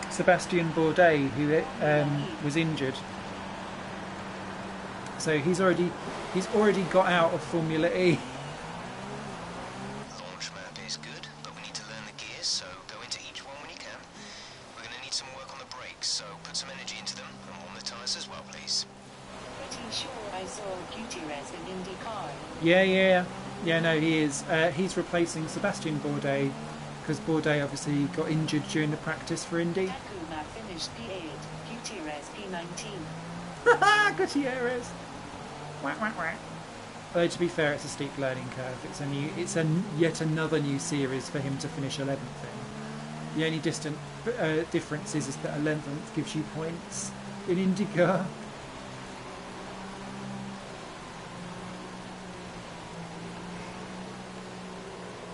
Sebastian Bourdais, who was injured. So he's already got out of Formula E. Launch map is good, but we need to learn the gears, so go into each one when you can. We're going to need some work on the brakes, so put some energy into them and warm the tyres as well, please. Pretty sure I saw Gutierrez in IndyCar. Yeah, no, he is. He's replacing Sebastian Bourdais, because Bourdais obviously got injured during the practice for Indy. Takuma finished P8, Gutierrez P19. Gutierrez. Whack, whack, whack. Although to be fair, it's a steep learning curve. It's yet another new series for him to finish 11th in. The only difference is that 11th gives you points in IndyCar.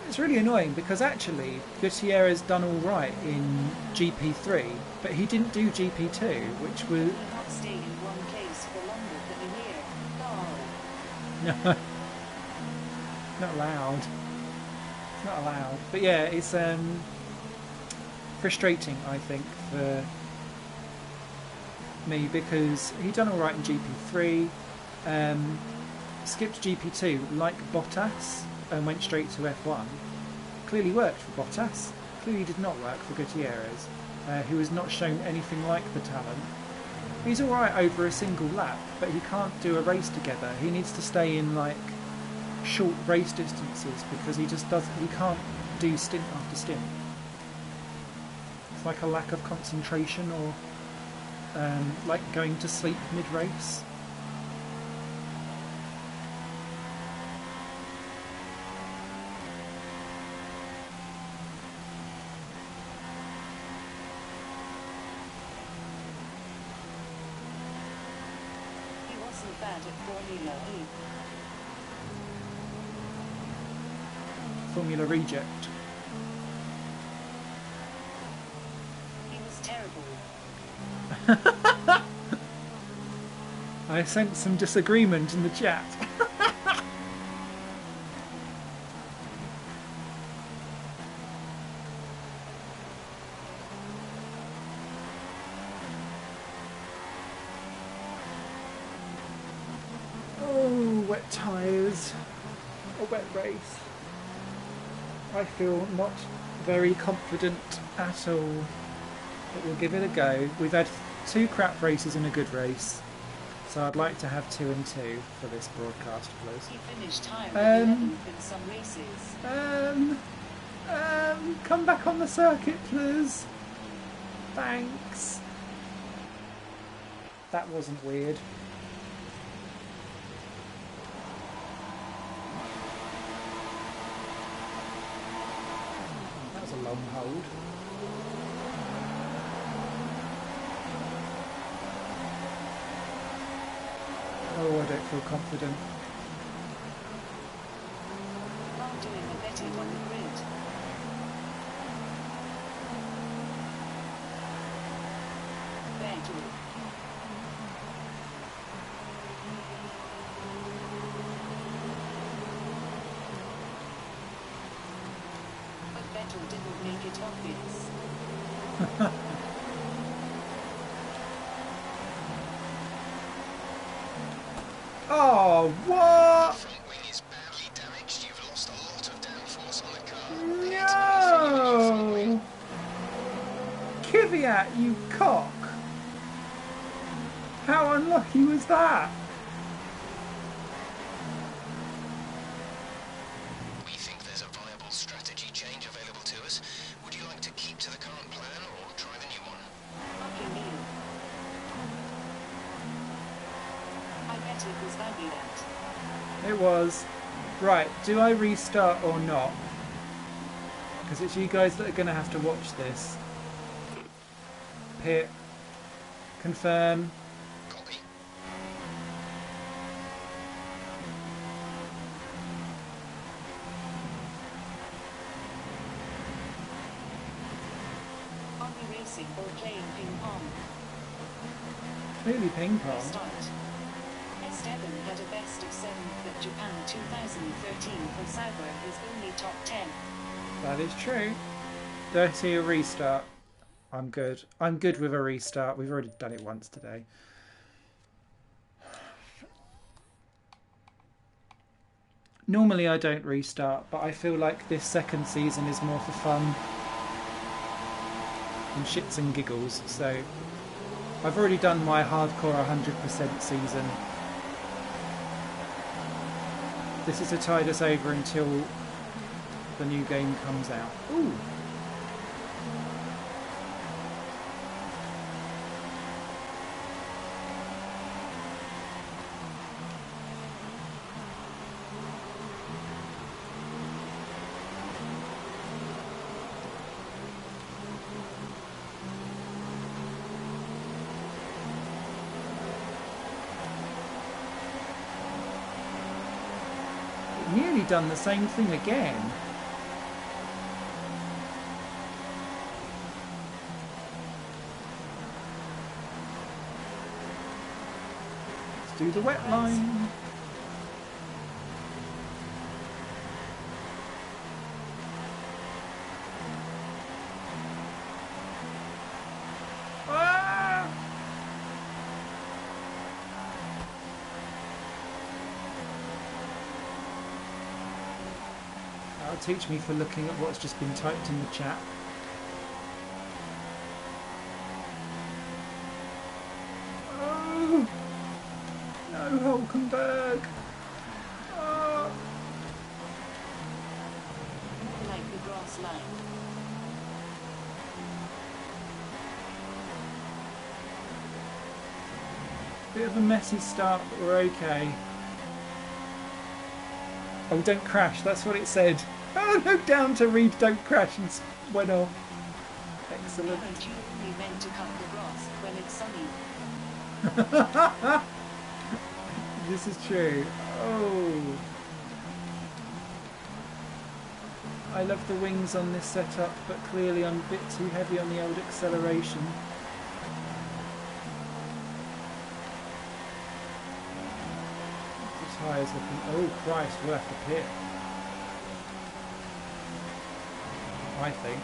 It's really annoying because actually Gutierrez done all right in GP3, but he didn't do GP2, which was He not stay in one place for longer than a year. Oh. no, not allowed. It's not allowed. But yeah, it's frustrating, I think, for me because he done all right in GP3, skipped GP2 like Bottas and went straight to F1. Clearly worked for Bottas. Clearly did not work for Gutierrez, who has not shown anything like the talent. He's all right over a single lap, but he can't do a race together. He needs to stay in like short race distances because he just doesn't. He can't do stint after stint. It's like a lack of concentration, or like going to sleep mid-race. bad at Formula E. Formula Reject. He was terrible. I sense some disagreement in the chat. Oh, wet tyres. A wet race. I feel not very confident at all. But we'll give it a go. We've had 2 crap races and a good race. So I'd like to have 2 and 2 for this broadcast, please. He finished higher in some races. Come back on the circuit, please. Thanks. That wasn't weird. That was a long hold. Oh, I don't feel confident. While doing a betting on the grid. Vettel. But Vettel didn't make it obvious. Oh, what? Front wing is badly damaged. You've lost a lot of downforce on the car. No! Kvyat, you cock! How unlucky was that? We think there's a viable strategy change available to us. Would you like to keep to the current plan or try the new one? Lucky me. I bet it was Baguette. It was. Right, do I restart or not? Because it's you guys that are going to have to watch this. Pit. Confirm. Copy. Are we racing or playing ping pong? Clearly ping pong. Restart. Esteban had a best of 7th at Japan 2013 for Sauber, his only top 10. That is true. Do I see a restart? I'm good. I'm good with a restart. We've already done it once today. Normally I don't restart, but I feel like this second season is more for fun and shits and giggles. So I've already done my hardcore 100% season. This is to tide us over until the new game comes out. Ooh. Nearly done the same thing again. Let's do the wet line. Ah! That'll teach me for looking at what's just been typed in the chat. Oh! No, Hulkenberg! Oh! Like the grass line. Bit of a messy start, but we're okay. Oh, don't crash, that's what it said. Oh, no, down to read don't crash and went off. Excellent. Haven't you only meant to cut the grass when it's sunny? This is true. Oh. I love the wings on this setup, but clearly I'm a bit too heavy on the old acceleration. The tyres looking... Oh Christ, worth the pit. I think.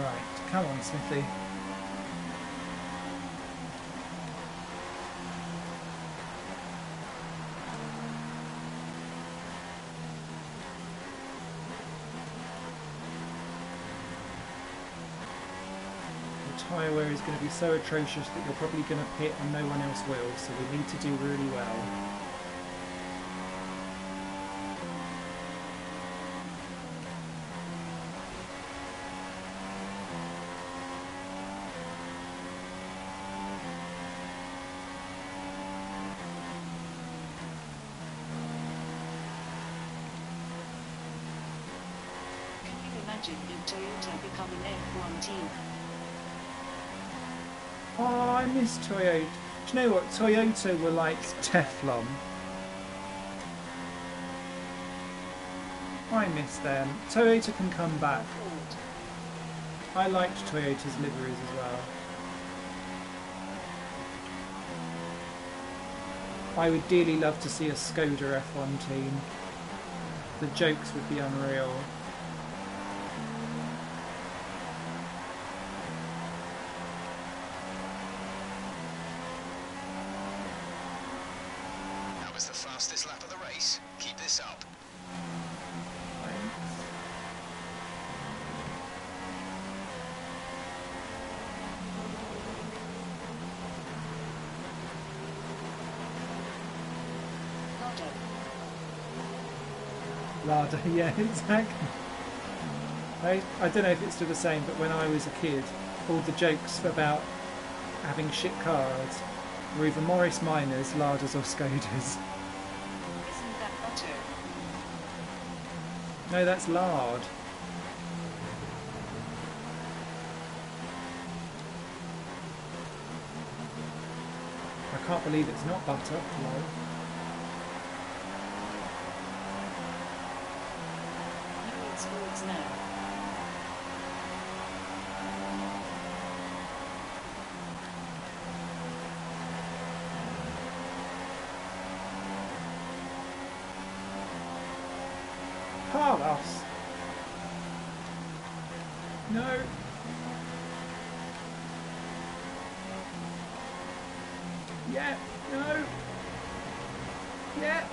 Right, come on, Smithy. The tyre wear is going to be so atrocious that you're probably going to pit and no one else will, so we need to do really well. Imagine if Toyota become an F1 team. Oh, I miss Toyota. Do you know what? Toyota were like Teflon. I miss them. Toyota can come back. I liked Toyota's liveries as well. I would dearly love to see a Skoda F1 team. The jokes would be unreal. The fastest lap of the race. Keep this up. Lada, yeah, exactly. I don't know if it's still the same, but when I was a kid, all the jokes about having shit cars were either Morris Minors, Ladas or Skodas. No, that's lard. I can't believe it's not butter. No. Sports now. Carlos. No. Yeah. No. Yeah.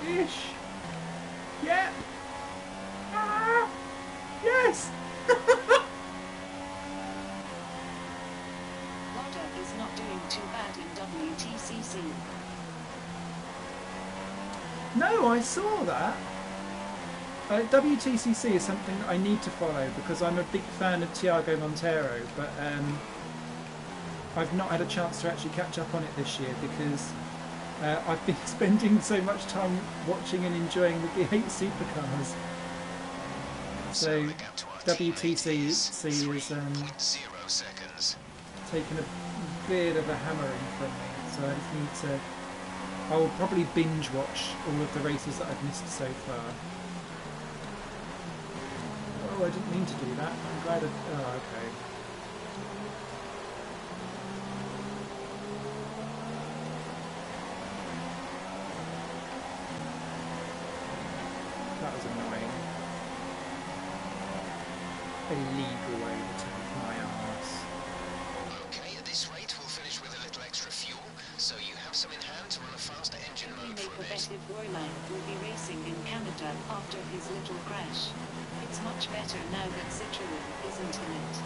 Ish. Yeah. Ah. Yes. Lada is not doing too bad in WTCC. No, I saw that. WTCC is something that I need to follow because I'm a big fan of Tiago Monteiro, but I've not had a chance to actually catch up on it this year because I've been spending so much time watching and enjoying the V8 supercars. So WTCC is taken a bit of a hammering from me, so I just need to... I will probably binge watch all of the races that I've missed so far. Oh, I didn't mean to do that. I'm glad I... Oh, okay. That was annoying. Illegal overtake, my arse. Okay, at this rate we'll finish with a little extra fuel, so you have some in hand to run a faster engine mode for a bit. Royline will be racing in Canada after his little crash. It's much better now that Citroën isn't in it.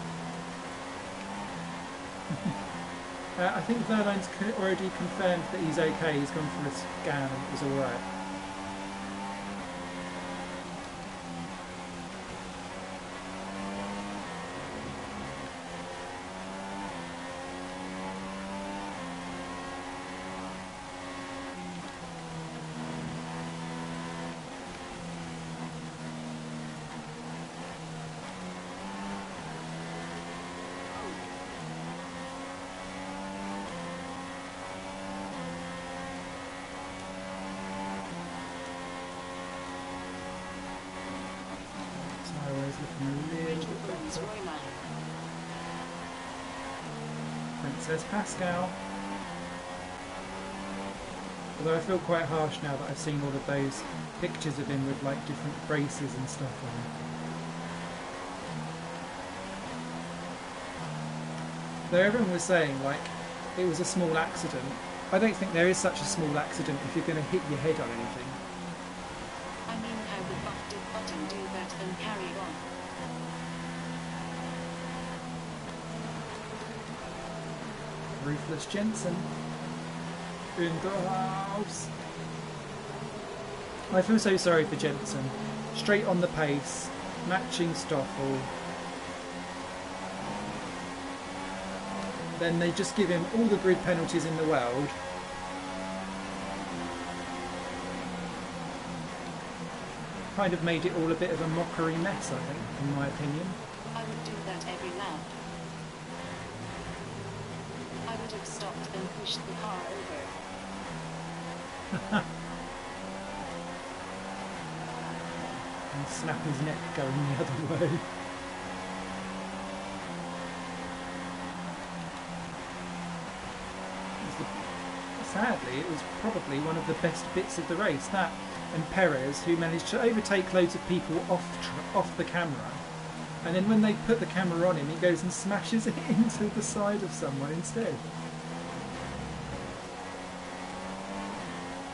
I think Verline's already confirmed that he's okay. He's gone for a scan and it was alright. says Pascal. Although I feel quite harsh now that I've seen all of those pictures of him with like different braces and stuff on. Though everyone was saying like it was a small accident. I don't think there is such a small accident if you're going to hit your head on anything. I mean, how the fuck did Button do that and carry on? Ruthless Jensen in the house. I feel so sorry for Jensen. Straight on the pace, matching Stoffel. Then they just give him all the grid penalties in the world. Kind of made it all a bit of a mockery mess, I think, in my opinion. I would do that every lap. I would have stopped and pushed the car over. And snap his neck going the other way. Sadly, it was probably one of the best bits of the race. That and Perez, who managed to overtake loads of people off the camera, and then when they put the camera on him, he goes and smashes it into the side of someone instead.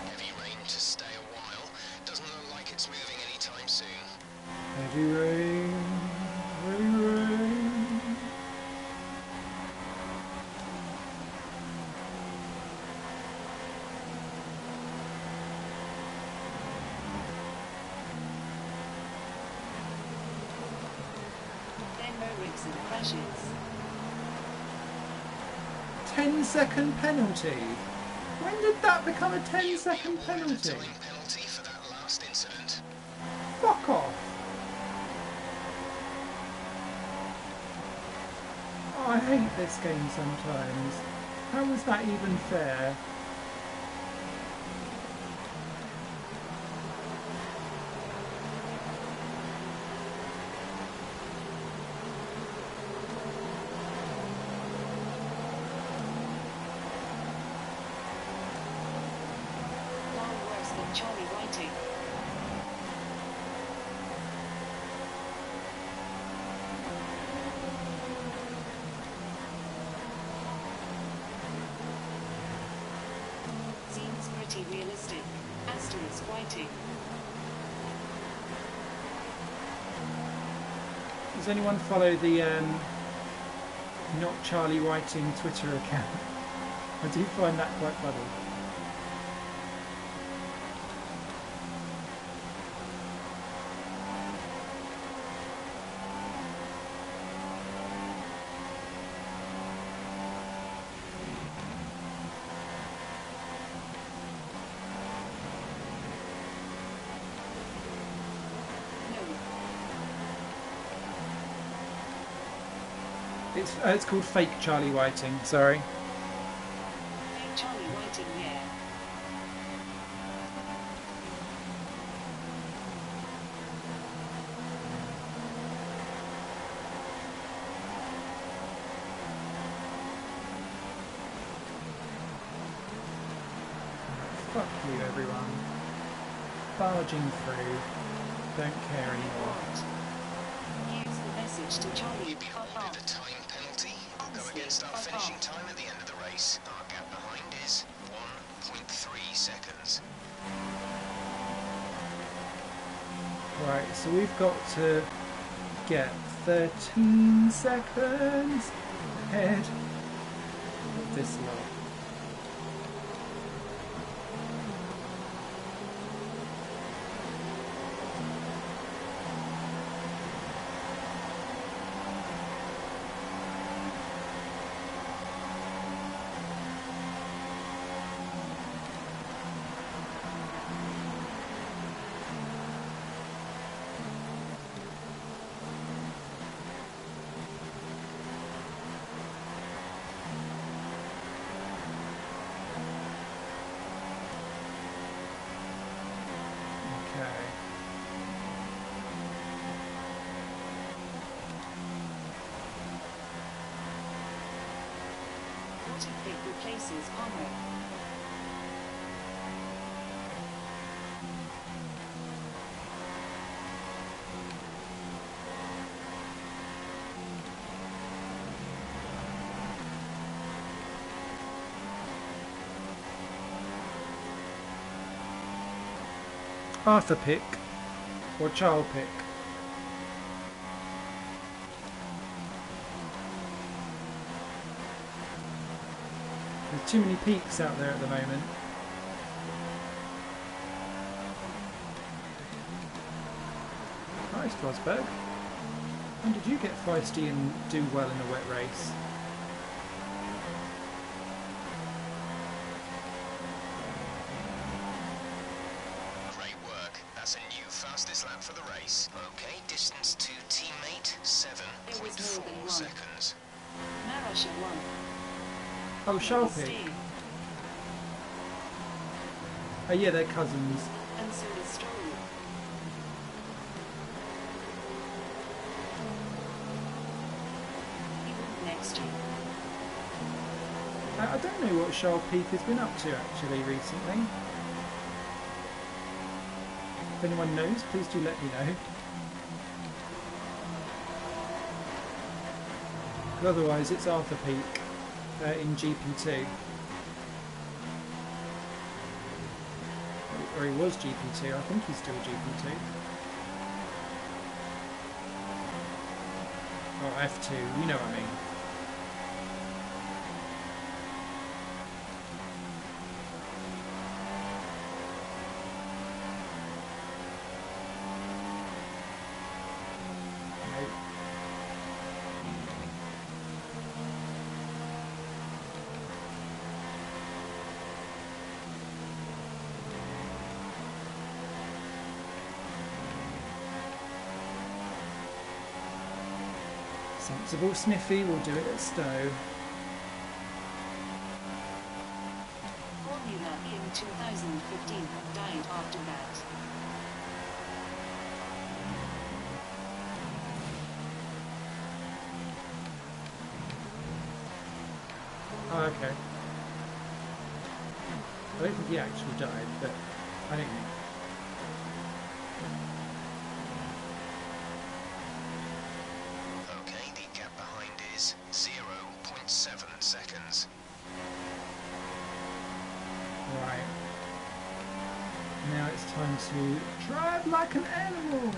Heavy rain to stay a while. Doesn't look like it's moving anytime soon. Heavy rain, heavy rain. And crashes. 10-second penalty. When did that become a 10-second penalty? Time penalty for that last incident. Fuck off. Oh, I hate this game sometimes. How is that even fair? Charlie Whiting. Seems pretty realistic. Asterisk Whiting. Does anyone follow the Not Charlie Whiting Twitter account? I do find that quite funny. It's called Fake Charlie Whiting, sorry. Fake Charlie Whiting, yeah. Fuck you, everyone. Barging through. Don't care anymore. Here's the message to Charlie. We've been awarded a time penalty. Go against our finishing time at the end of the race. Our gap behind is 1.3 seconds. Right, so we've got to get 13 seconds ahead of this lot. Pick replaces Palmer. Arthur pick or child pick? There's too many peaks out there at the moment. Nice, Rosberg. When did you get feisty and do well in a wet race? Great work. That's a new fastest lap for the race. Okay, distance to teammate, There was more than 7.4 one. seconds. Marussia won. Oh, child pick. Stayed, Oh yeah, they're cousins. and so is Stroll. He won't next year. I don't know what Charles Peak has been up to actually recently. If anyone knows, please do let me know. But otherwise, it's Arthur Peak in GP2. Or he was GP2, I think he's still GP2. Or F2, you know what I mean. Sensible Sniffy will do it at Stowe. Formula in 2015 died after that. Oh, okay. I don't think he actually died, but I don't know. Okay, the gap behind is 0.7 seconds. Right. Now it's time to drive like an animal.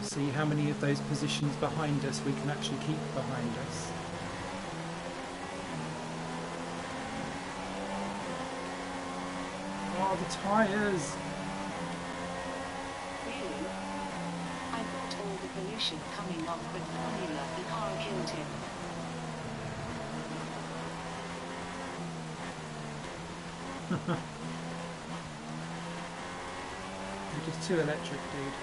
See how many of those positions behind us we can actually keep behind us. Oh, the tyres! Really? I thought all the pollution coming off with Formula the car killed him. You're just too electric, dude.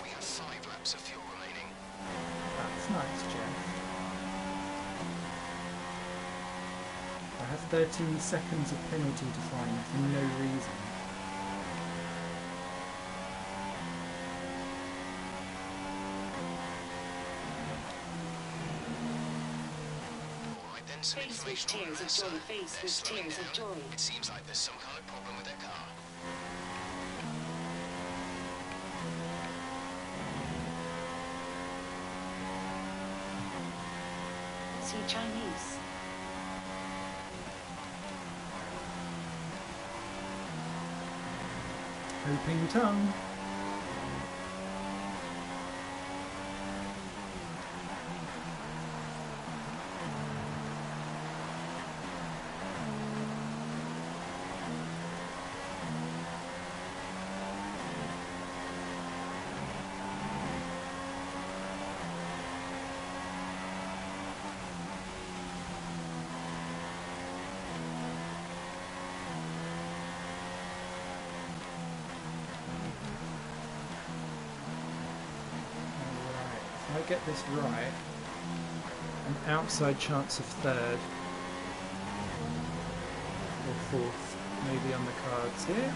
We have 5 laps of fuel remaining. That's nice, Jeff. I have 13 seconds of penalty to find for no reason. Alright then, some Face with information on tears of Mercer. joy, face They're with slowing tears of down. joy. It seems like there's some kind of problem with their car. See Chinese. Hoping tongue. If I get this right, an outside chance of third or fourth maybe on the cards here.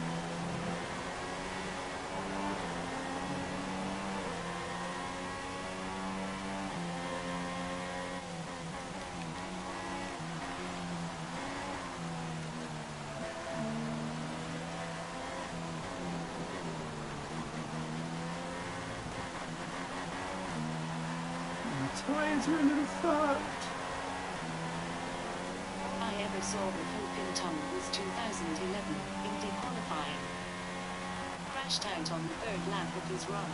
tyres are a little fucked. I ever saw the Falcon tongue was 2011 Indy qualifying. Crashed out on the third lap of his run.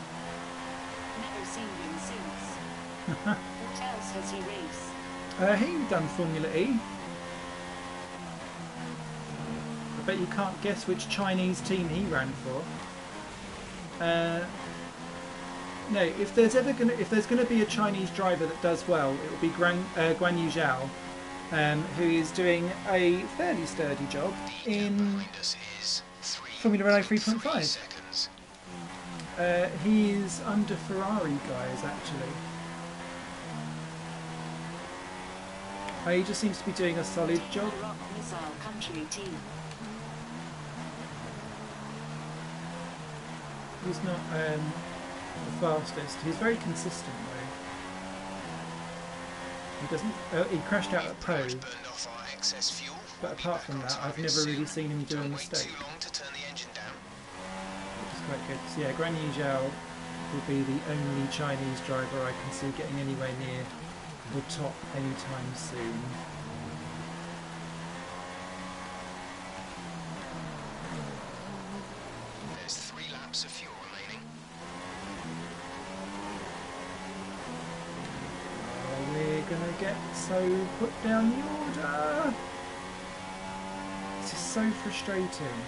Never seen him since. What else has he raced? He done Formula E. I bet you can't guess which Chinese team he ran for. No, if there's gonna be a Chinese driver that does well, it will be Guan Yu Zhao, who is doing a fairly sturdy job in Formula Renault 3.5. He is under Ferrari guys actually. He just seems to be doing a solid job. Rock Missile Country team. He's not the fastest. He's very consistent though. He doesn't. He crashed out at Poe, but apart from that, I've never really seen him do a mistake. Which is quite good. So yeah, Guan Yu Zhao will be the only Chinese driver I can see getting anywhere near the top anytime soon. There's 3 laps of fuel remaining. Oh, we're gonna get so put down the order. This is so frustrating.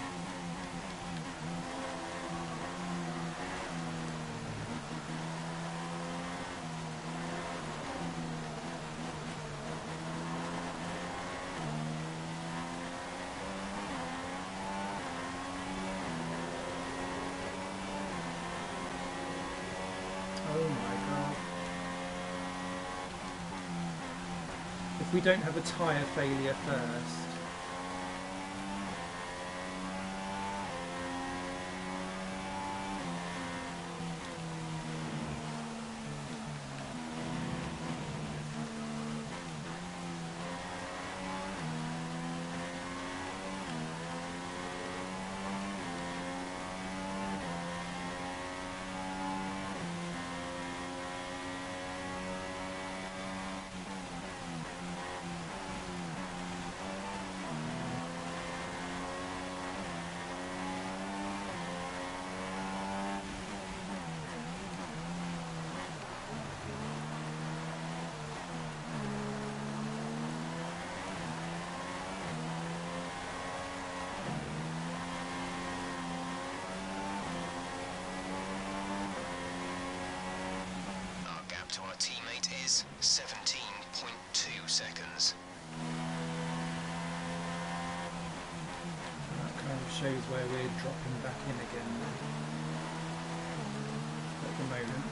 Oh my god. If we don't have a tyre failure first. Our gap to our teammate is 17.2 seconds. That kind of shows where we're dropping back in again at the moment.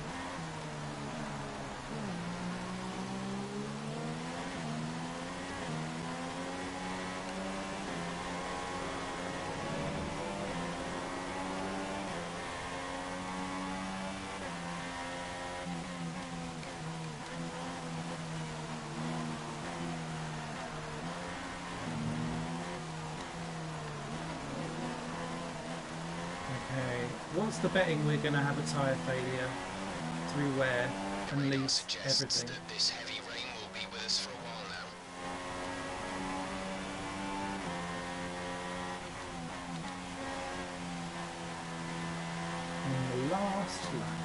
Okay, what's the betting we're going to have a tyre failure through where and Radar lose suggests everything? that this heavy rain will be with us for a while now. In the last lap.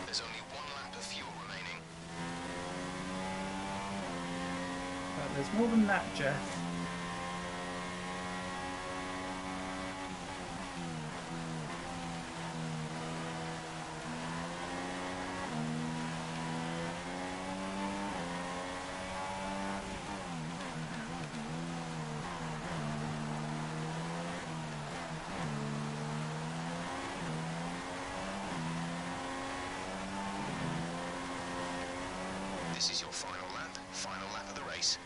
There's only 1 lap of fuel remaining. But there's more than that, Jeff. This is your final lap of the race.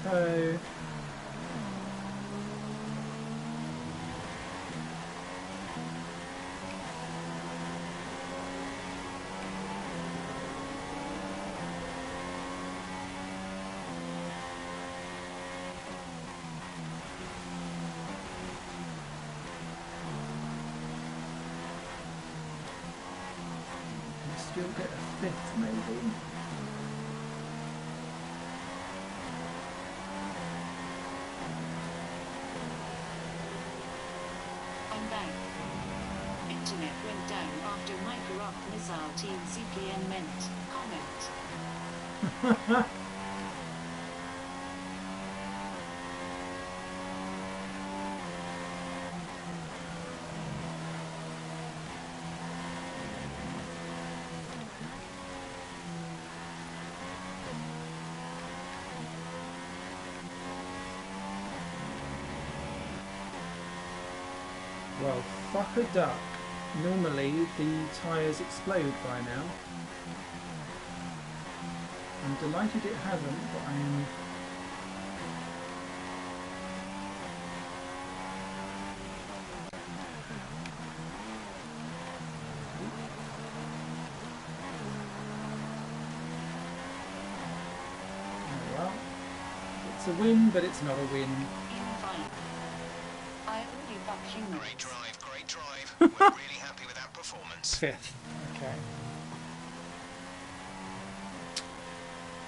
toe. Still get a fifth, maybe. I'm back. Internet went down after micro-up missile team CPN meant comment. Well, fuck a duck. Normally the tyres explode by now. I'm delighted it hasn't, but I'm... Oh well. It's a win, but it's not a win. Great drive, great drive. We're really happy with that performance. Fifth. Okay.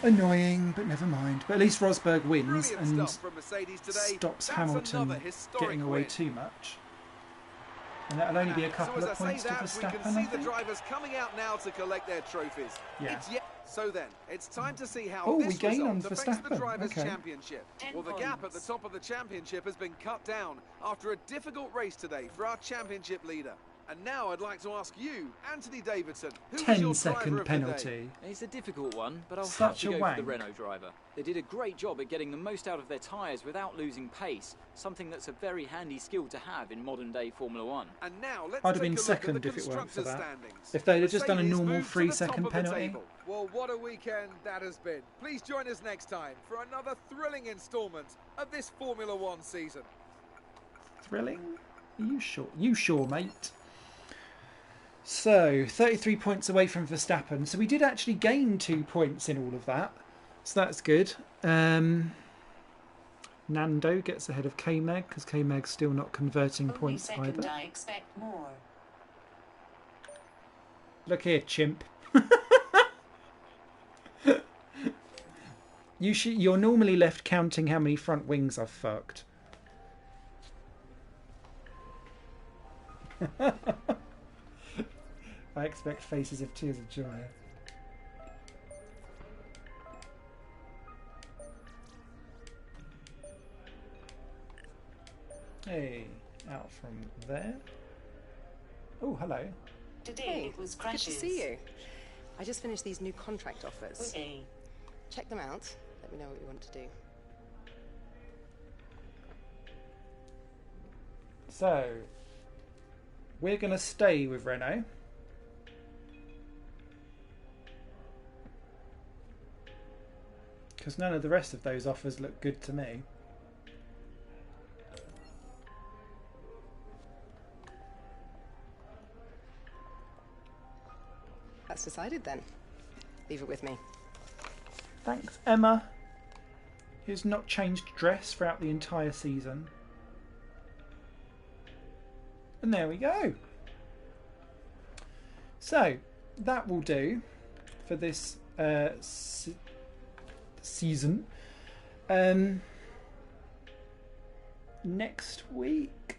Annoying, but never mind. But at least Rosberg wins Brilliant and stuff from Mercedes today. stops That's Hamilton another historic getting away win. too much. And that'll only be a couple so of as I points say to that, we Verstappen, can I see the think. drivers coming out now to collect their trophies. Yeah. So then, it's time to see how Oh, we this gain result on affects the Verstappen. Drivers' Okay. Championship. 10 Well, the gap at the points. top of the championship has been cut down after a difficult race today for our championship leader. And now I'd like to ask you, Anthony Davidson, who was your 10-second driver of the day? penalty. It's a difficult one, but I'll have Such to a go for wank. the Renault driver. They did a great job at getting the most out of their tyres without losing pace, something that's a very handy skill to have in modern-day Formula One. And now let's I'd have take been a look second at the if it weren't for constructors' that. standings. If they'd have just done a Mercedes normal moved to the 3-second top of the penalty. table. Well, what a weekend that has been. Please join us next time for another thrilling instalment of this Formula One season. Thrilling? Are you sure? You sure, mate? So, 33 points away from Verstappen. So we did actually gain 2 points in all of that. So that's good. Nando gets ahead of K-Meg because K-Meg's still not converting Only points second, either. I expect more. Look here, chimp. You're normally left counting how many front wings I've fucked. I expect faces of tears of joy. Hey, out from there. Oh, hello. Today Hey, it was good crashes. to see you. I just finished these new contract offers. Okay. Check them out. Let me know what you want to do. So, we're going to stay with Renault. Because none of the rest of those offers look good to me. That's decided then. Leave it with me. Thanks, Emma, who's not changed dress throughout the entire season. And there we go. So, that will do for this season. Next week,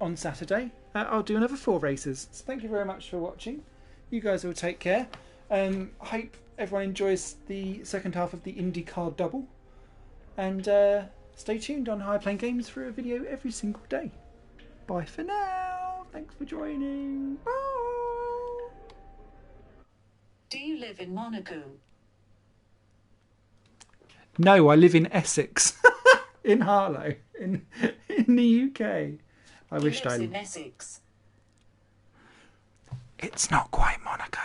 on Saturday, I'll do another 4 races. So thank you very much for watching. You guys will take care. Hope everyone enjoys the second half of the IndyCar double. And stay tuned on High Plane Games for a video every single day. Bye for now. Thanks for joining. Bye. Do you live in Monaco? No, I live in Essex. In Harlow. In the UK. I He wished lives I... in Essex. It's not quite Monaco.